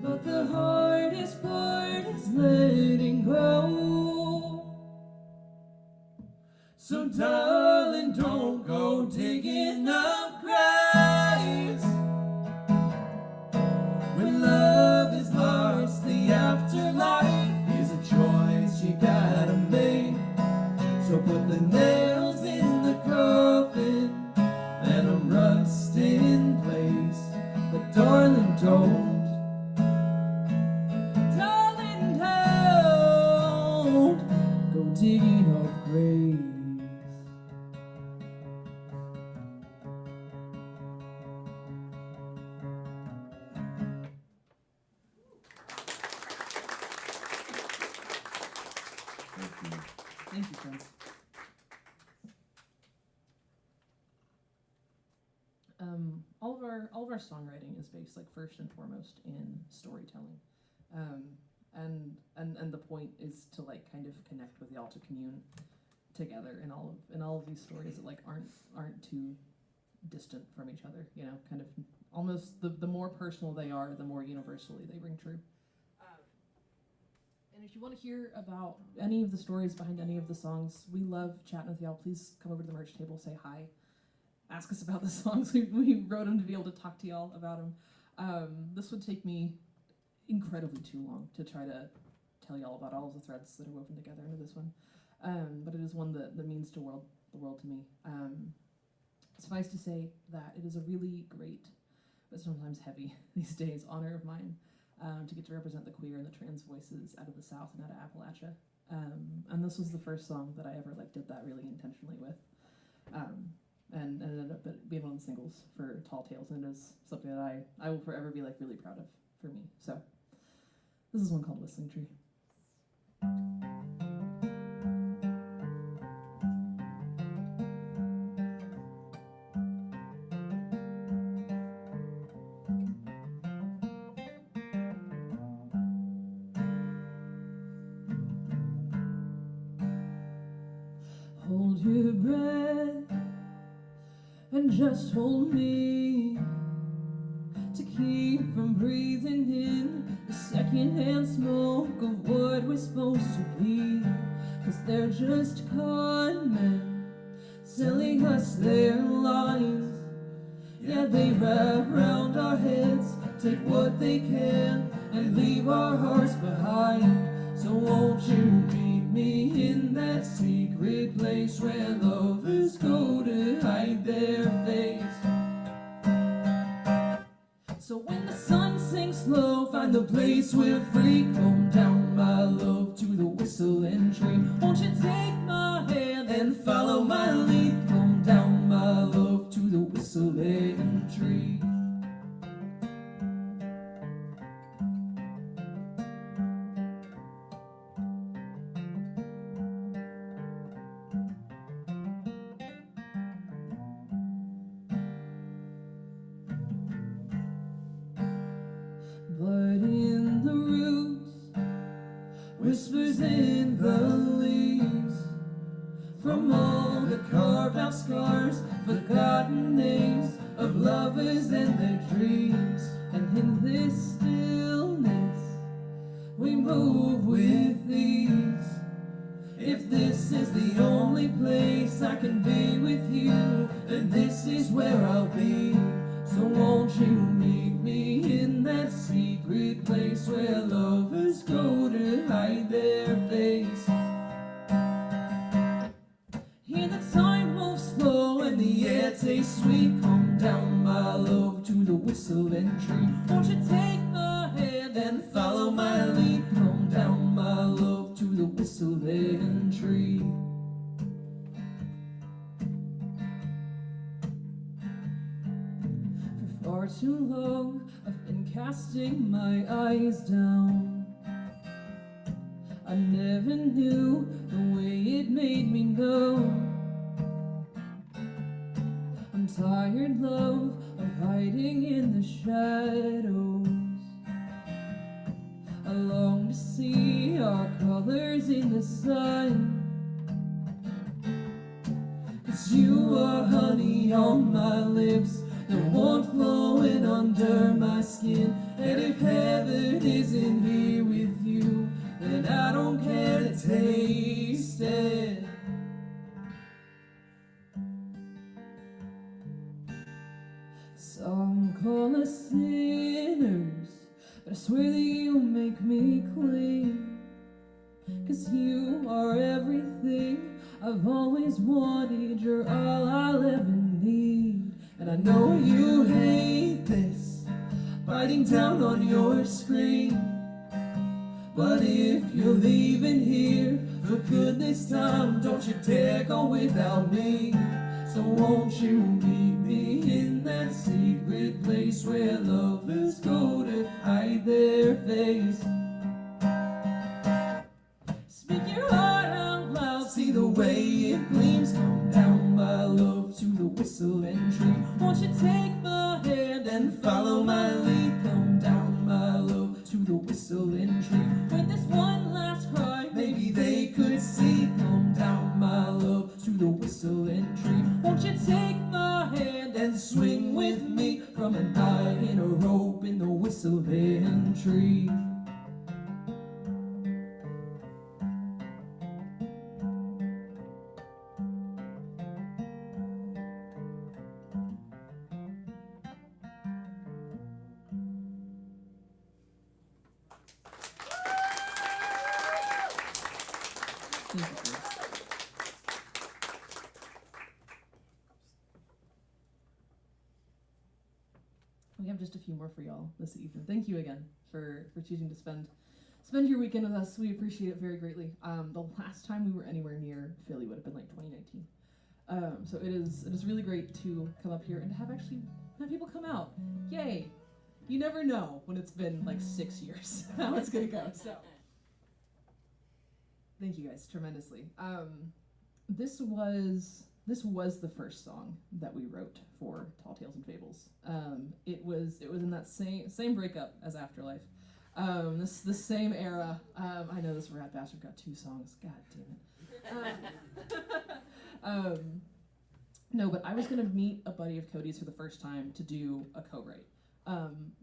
but the hardest part is letting go. So darling, don't go digging up graves. When love is lost, the afterlife is a choice you gotta make. So put the nails in the coffin, let them rust in place. But darling, don't go digging up graves. Thank you, friends. All of our songwriting is based, like, first and foremost in storytelling, and the point is to, like, kind of connect with y'all, to commune together in all of these stories that, like, aren't too distant from each other. You know, kind of almost the more personal they are, the more universally they ring true. And if you want to hear about any of the stories behind any of the songs, we love chatting with y'all. Please come over to the merch table, say hi, ask us about the songs. We wrote them to be able to talk to y'all about them. This would take me incredibly too long to try to tell y'all about all of the threads that are woven together into this one. But it is one that means the world to me. Suffice to say that it is a really great, but sometimes heavy these days, honor of mine to get to represent the queer and the trans voices out of the South and out of Appalachia. And this was the first song that I ever, like, did that really intentionally with. And ended up being one of the singles for Tall Tales, and it is something that I will forever be, like, really proud of for me. So this is one called Whistling Tree. Hold your breath and just hold me, to keep from breathing in the secondhand smoke of what we're supposed to be. 'Cause they're just con men selling us their lines. Yeah, they wrap round our heads, take what they can, and leave our hearts behind. So won't you meet me in that secret place where lovers go to hide their face? So when the sun sinks low, find the place we're free. Come down, my love, to the whistling tree. Won't you take my hand and follow my lead? Come down, my love, to the whistling tree. Blood in the roots, whispers in the leaves, from all the carved out scars, forgotten names of lovers and their dreams. And in this stillness, we move with ease. If this this is the only place I can be with you, and this is where I'll be. So won't you meet me in that secret place where lovers go to hide their face? Here the time moves slow and the air tastes sweet. Come down, my love, to the whistling tree. Won't you take my hand and follow my lead? Come down, my love, to the whistling tree. For far too long I've been casting my eyes down. I never knew the way it made me know. I'm tired, love, of hiding in the shadows. I long to see our colors in the sun. 'Cause you are honey on my lips, the warmth flowing under my skin. And if heaven isn't here with you, then I don't care to taste it. Some call us sinners, but I swear that you make me clean. 'Cause you are everything I've always wanted, you're all I'll ever need. And I know you hate this, biting down on your screen. But if you're leaving here, for goodness time, don't you dare go without me. So won't you meet me in that secret place where lovers go to hide their face? Speak your heart out loud, see the way it gleams. Come down, my love, to the whistling tree. Won't you take my hand and follow my lead? Come down, my love, to the whistling tree. With this one last cry, maybe they could see. Come down, my love, to the whistling tree. Won't you take my hand and swing with me from a knot in a rope in the whistling tree? We have just a few more for y'all this evening. Thank you again for choosing to spend your weekend with us. We appreciate it very greatly. The last time we were anywhere near Philly would have been like 2019. So it is really great to come up here and to have people come out. Yay! You never know when it's been like 6 years how it's gonna go. So thank you guys tremendously. This was the first song that we wrote for Tall Tales and Fables. It was in that same breakup as Afterlife. The same era. I know this rat bastard got 2 songs. God damn it. No, but I was gonna meet a buddy of Cody's for the first time to do a co-write,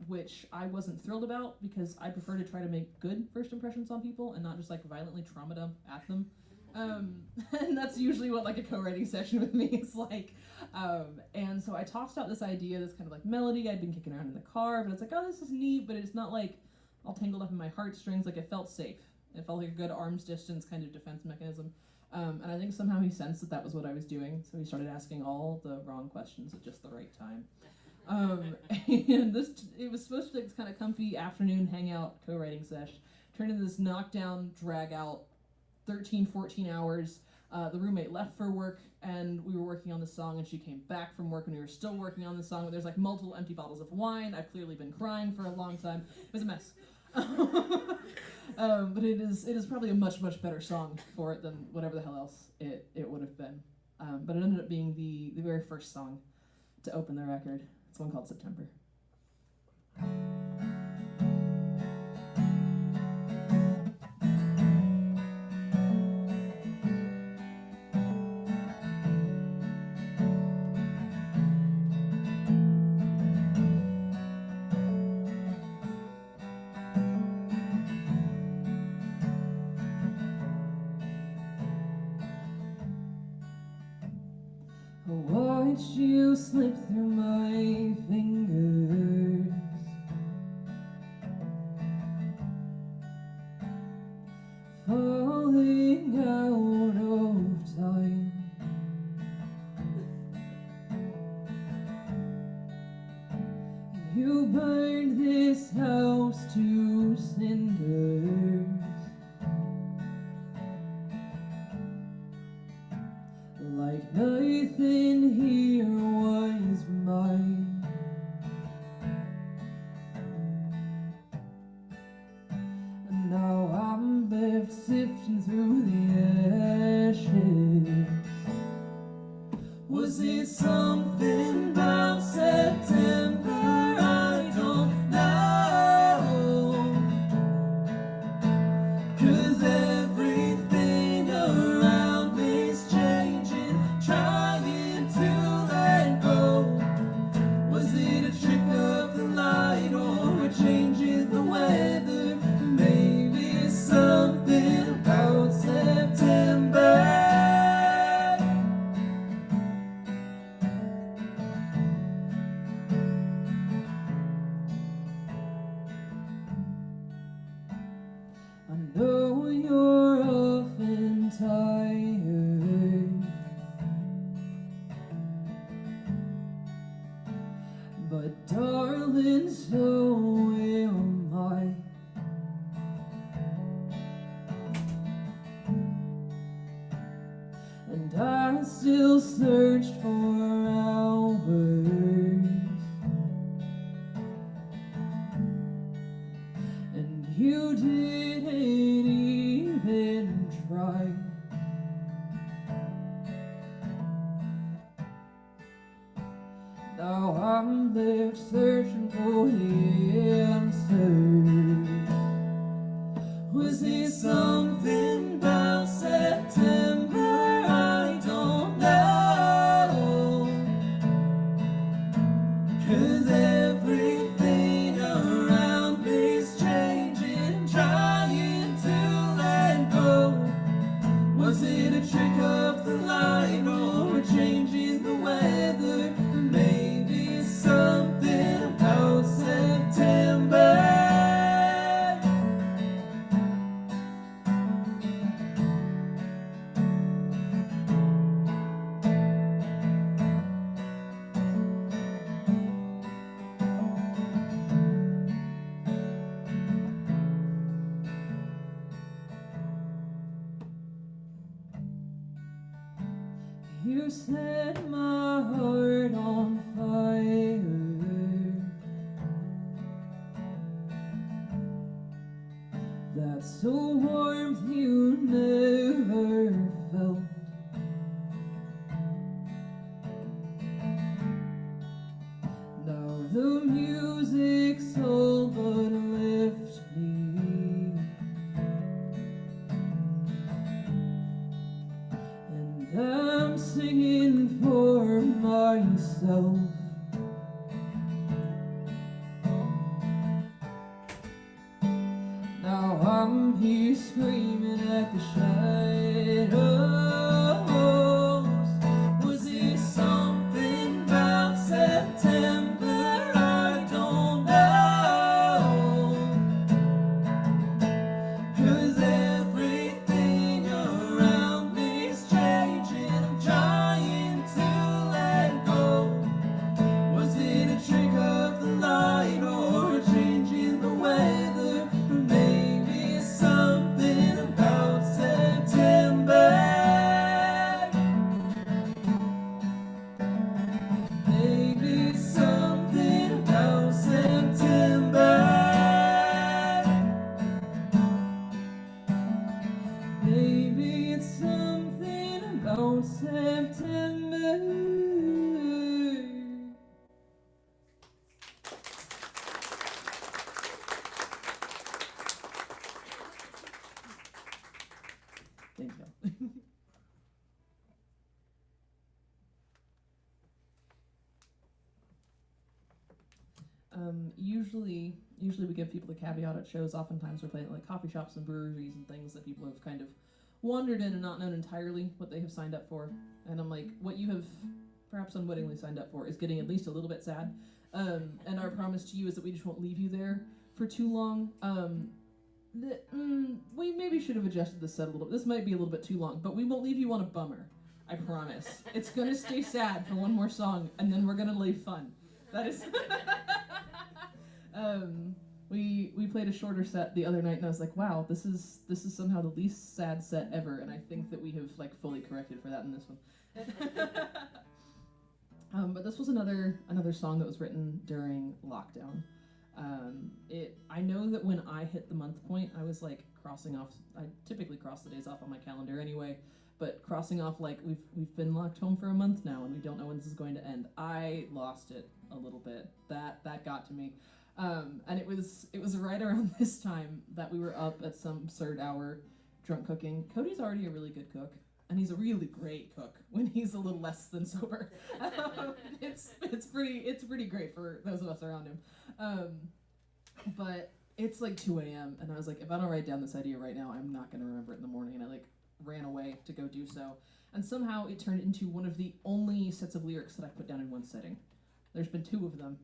which I wasn't thrilled about because I prefer to try to make good first impressions on people and not just like violently trauma dump at them. And that's usually what like a co-writing session with me is like. And so I tossed out this idea, this kind of like melody I'd been kicking around in the car, but it's like, oh, this is neat, but it's not like all tangled up in my heartstrings. Like it felt safe. It felt like a good arm's distance kind of defense mechanism. And I think somehow he sensed that was what I was doing, so he started asking all the wrong questions at just the right time. And it was supposed to be this kind of comfy afternoon hangout co-writing sesh, turned into this knockdown, drag out, 13, 14 hours. The roommate left for work, and we were working on the song, and she came back from work, and we were still working on the song. There's like multiple empty bottles of wine. I've clearly been crying for a long time. It was a mess. But it is probably a much, much better song for it than whatever the hell else it would have been. But it ended up being the very first song to open the record. It's one called September. slip through my fingers. Falling out of time. You burned this house to cinders. Like nothing here was mine. And now I'm left sifting through the ashes. Was it something about September? I don't know. 'Cause everything around me's changing, trying to let go. Was it a trick of the light or a change in the weather? Maybe it's something about September. I know you're often tired, but darling, so am I. And I still searched for hours. And you didn't even try. Now I'm left searching for the answers. Was it something about September? I don't know. 'Cause everything around me's changing, trying to let go. Was it a trick of the light or a change in the weather? Maybe it's something about September. You set my heart on fire. That's a warmth you never felt. Now the music's all but left me. And I'm singing for myself. Now I'm here screaming at the shadows. Was it something about September? I don't know. 'Cause everything around me's changing, I'm trying to let go. Was it a trick of the light or a change in the weather? Or maybe it's something about September. Maybe it's something about September. Maybe it's something about September. Thank you. Usually we give people the caveat at shows. Oftentimes we're playing at like coffee shops and breweries and things that people have kind of wandered in and not known entirely what they have signed up for. And I'm like, what you have perhaps unwittingly signed up for, is getting at least a little bit sad. And our promise to you is that we just won't leave you there for too long. We maybe should have adjusted the set a little bit. This might be a little bit too long, but we won't leave you on a bummer. I promise. It's gonna stay sad for one more song, and then we're gonna leave fun. That is. We played a shorter set the other night, and I was like, wow, this is somehow the least sad set ever, and I think that we have like fully corrected for that in this one. But this was another song that was written during lockdown. I know that when I hit the month point, I was like crossing off. I typically cross the days off on my calendar anyway, but crossing off like we've been locked home for a month now, and we don't know when this is going to end. I lost it a little bit. That got to me. And it was right around this time that we were up at some absurd hour drunk cooking. Cody's already a really good cook, and he's a really great cook when he's a little less than sober. It's pretty great for those of us around him. But it's like 2 a.m. and I was like, if I don't write down this idea right now, I'm not gonna remember it in the morning. And I like ran away to go do so. And somehow it turned into one of the only sets of lyrics that I put down in one sitting. There's been 2 of them.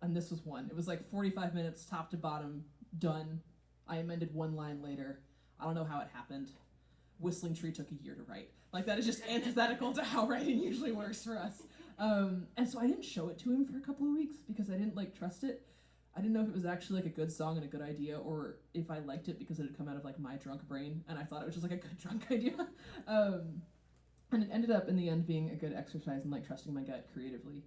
And this was one. It was like 45 minutes, top to bottom, done. I amended 1 line later. I don't know how it happened. Whistling Tree took a year to write. Like, that is just antithetical to how writing usually works for us. And so I didn't show it to him for a couple of weeks because I didn't, like, trust it. I didn't know if it was actually, like, a good song and a good idea, or if I liked it because it had come out of, like, my drunk brain, and I thought it was just, like, a good drunk idea. And it ended up, in the end, being a good exercise in, like, trusting my gut creatively.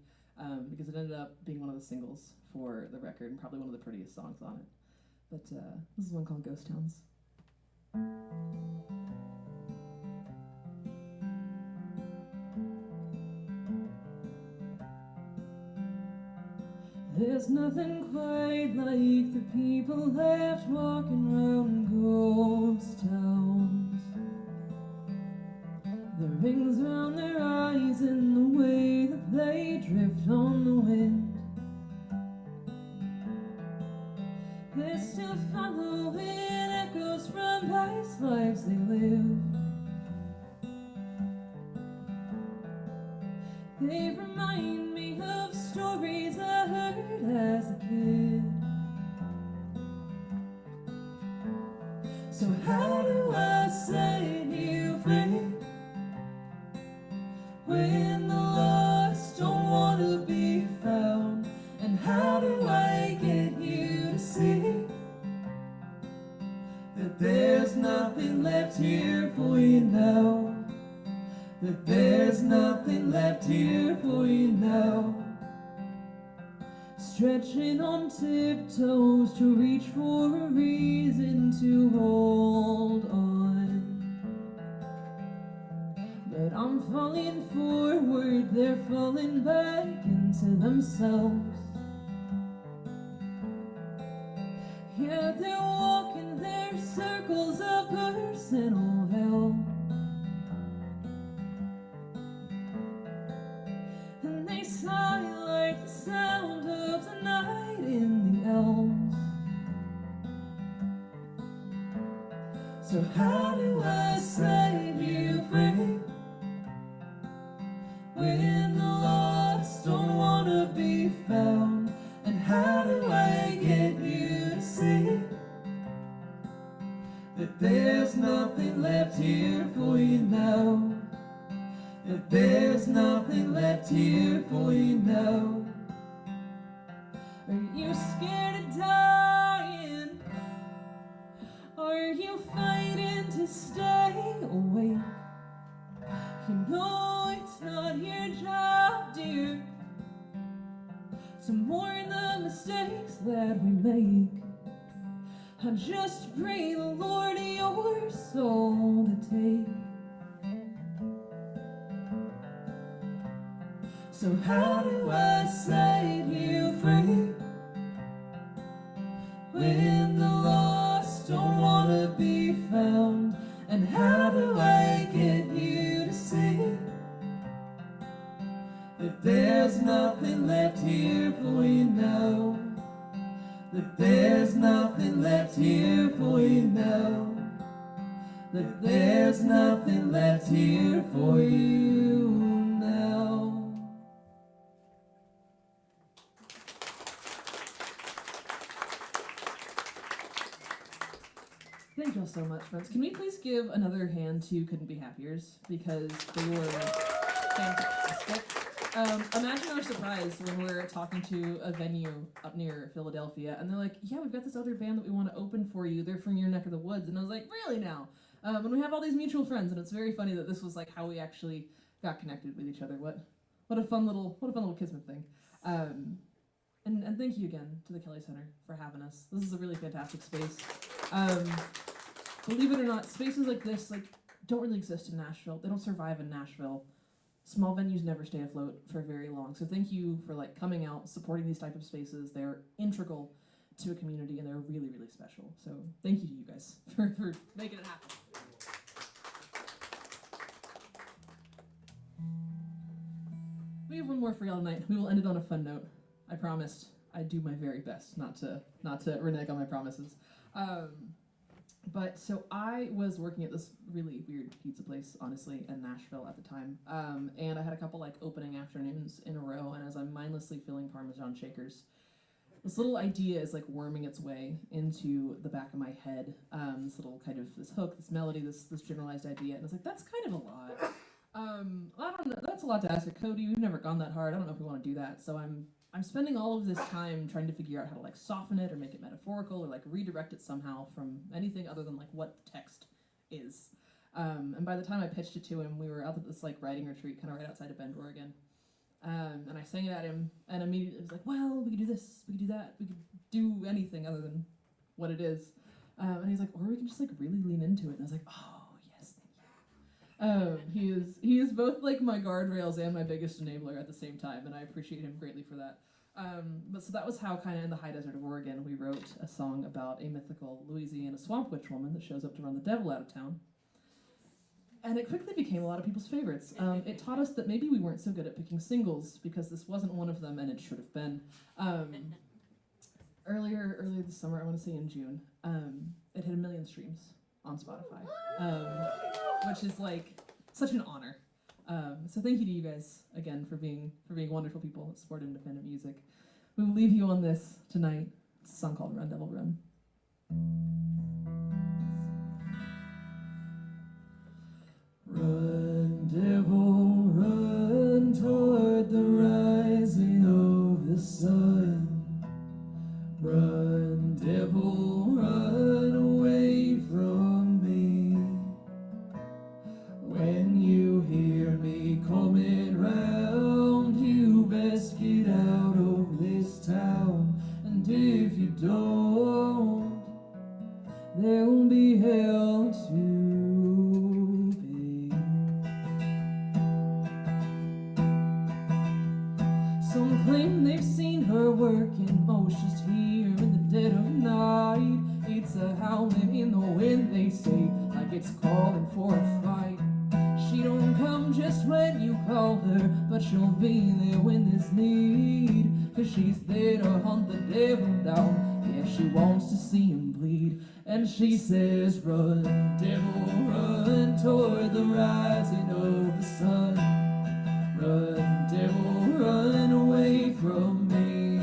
Because it ended up being one of the singles for the record and probably one of the prettiest songs on it. But this is one called Ghost Towns. There's nothing quite like the people left walking around ghost towns. The rings around their eyes and the way that they drift on the wind. They're still following echoes from past lives they lived. They remind me of stories I heard as a kid. So how do I set you free when the lost don't want to be found? And how do I get you to see that there's nothing left here for you now? That there's nothing left here for you now. Stretching on tiptoes to reach for a reason to hold on. But I'm falling forward, they're falling back into themselves. Yeah, they're walking their circles of personal hell. And they sigh like the sound of the night in the elms. So how do I set you free when the lost don't want to be found? And how do I get you to see that there's nothing left here for you now? That there's nothing left here for you now. Are you scared of dying? Are you fighting to stay awake? You know it's not your job, dear, to mourn the mistakes that we make. I just pray the Lord your soul to take. So how do I set you free when the lost don't want to be found? And how do I get you to see that there's nothing left here for you now? That there's nothing left here for you now. That there's nothing left here for you now. Thank y'all so much, friends. Can we please give another hand to Couldn't Be Happiers, because they were fantastic. Imagine our surprise when we're talking to a venue up near Philadelphia, and they're like, yeah, we've got this other band that we want to open for you. They're from your neck of the woods. And I was like, really now? And we have all these mutual friends, and it's very funny that this was like how we actually got connected with each other. What a fun little kismet thing. And thank you again to the Kelly Center for having us. This is a really fantastic space. Believe it or not, spaces like this don't really exist in Nashville. They don't survive in Nashville. Small venues never stay afloat for very long. So thank you for coming out, supporting these type of spaces. They're integral to a community, and they're really, really special. So thank you to you guys for making it happen. We have one more for y'all tonight. We will end it on a fun note. I promised I'd do my very best not to renege on my promises. But so I was working at this really weird pizza place, honestly, in Nashville at the time. And I had a couple opening afternoons in a row, and as I'm mindlessly filling Parmesan shakers, this little idea is worming its way into the back of my head. This little this hook, this melody, this generalized idea, and I was like, that's kind of a lot. I don't know, that's a lot to ask of Cody. We've never gone that hard. I don't know if we want to do that. So I'm spending all of this time trying to figure out how to soften it or make it metaphorical or redirect it somehow from anything other than what the text is. And by the time I pitched it to him, we were out at this writing retreat kind of right outside of Bend, Oregon. And I sang it at him, and immediately it was well, we could do this, we could do that, we could do anything other than what it is. And he's or we can just really lean into it. And I was oh, yes, thank you. He is both my guardrails and my biggest enabler at the same time, and I appreciate him greatly for that. But so that was how kind of in the high desert of Oregon we wrote a song about a mythical Louisiana swamp witch woman that shows up to run the devil out of town. And it quickly became a lot of people's favorites. It taught us that maybe we weren't so good at picking singles, because this wasn't one of them, and it should have been. Earlier this summer, I want to say in June, it hit 1 million streams on Spotify, which is such an honor. So thank you to you guys again for being wonderful people that support independent music. We will leave you on this tonight. It's a song called Run Devil Run. Run, devil, run toward the rising of the sun. Run, devil, run away from me. When you hear me coming round, you best get out of this town. And if you don't, there'll be hell to Some claim they've seen her working most just here in the dead of night. It's a howling in the wind, they say, like it's calling for a fight. She don't come just when you call her, but she'll be there when there's need. 'Cause she's there to hunt the devil down, yeah, she wants to see him bleed. And she says, run, devil, run toward the rising of the sun. Run, devil, run away from me.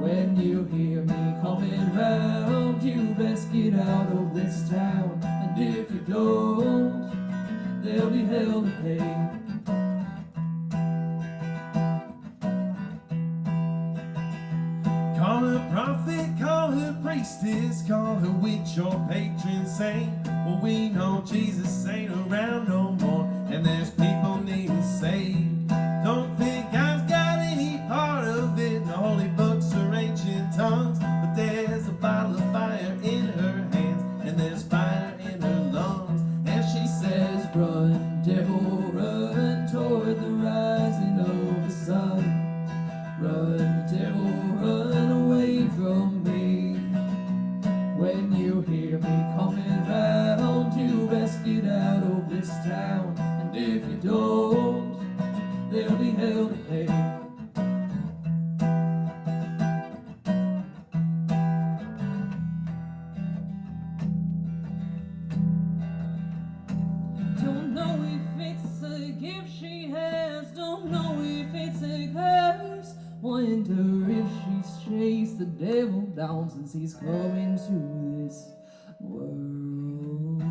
When you hear me coming round, you best get out of this town. And if you don't, there'll be hell to pay. Call her prophet, call her priestess, call her witch or patron saint. Well, we know Jesus ain't around no more, and there's people needing saved. Don't think I've got any part of it, the holy books are ancient tongues. But there's a bottle of fire in her hands, and there's fire in her lungs. And she says, run, devil, run toward the rising of the sun. Run, devil, run away from me. When you hear me coming round, you best get out of this town. And if you don't, there'll be hell to pay. Don't know if it's a gift she has, don't know if it's a curse. Wonder if she's chased the devil down since he's coming to this world.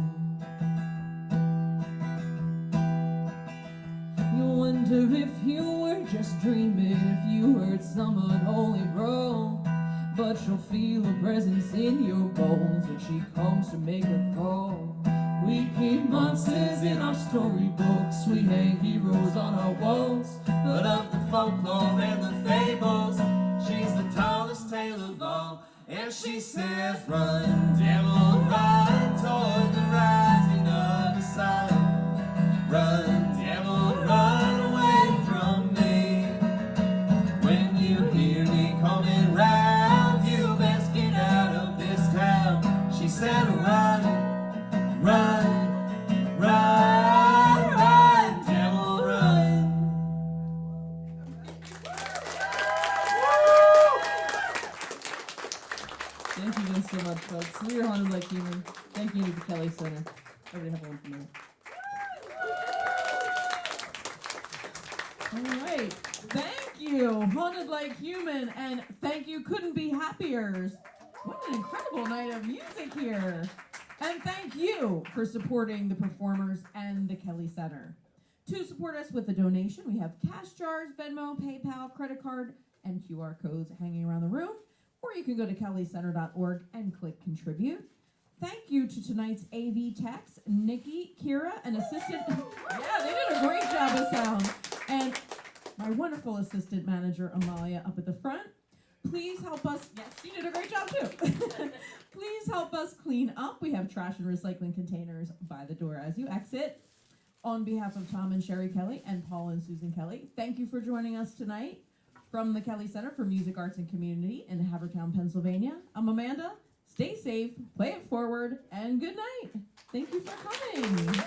You wonder if you were just dreaming, if you heard some unholy brawl. But you'll feel a presence in your bones when she comes to make a call. We keep monsters in our storybooks, we hang heroes on our walls. But of the folklore and the fables, she's the tallest tale of all. And she says, run, devil, run toward the rising of the sun. Run, devil, run away from me. When you hear me coming round, you best get out of this town. She said, run, run, run, run, devil, run. Thank you guys so much, folks. We are Haunted Like Human. Thank you to the Kelly Center. Everybody have one from there. All right. Thank you, Haunted Like Human, and thank you, Couldn't Be Happiers. What an incredible night of music here. And thank you for supporting the performers and the Kelly Center. To support us with a donation, we have cash jars, Venmo, PayPal, credit card, and QR codes hanging around the room. Or you can go to kellycenter.org and click contribute. Thank you to tonight's AV techs, Nikki, Kira, and assistant. Yeah, they did a great job of sound. And my wonderful assistant manager, Amalia, up at the front. Please help us. Yes, she did a great job too. Please help us clean up. We have trash and recycling containers by the door as you exit. On behalf of Tom and Sherry Kelly and Paul and Susan Kelly, thank you for joining us tonight. From the Kelly Center for Music, Arts, and Community in Havertown, Pennsylvania, I'm Amanda. Stay safe, play it forward, and good night. Thank you for coming.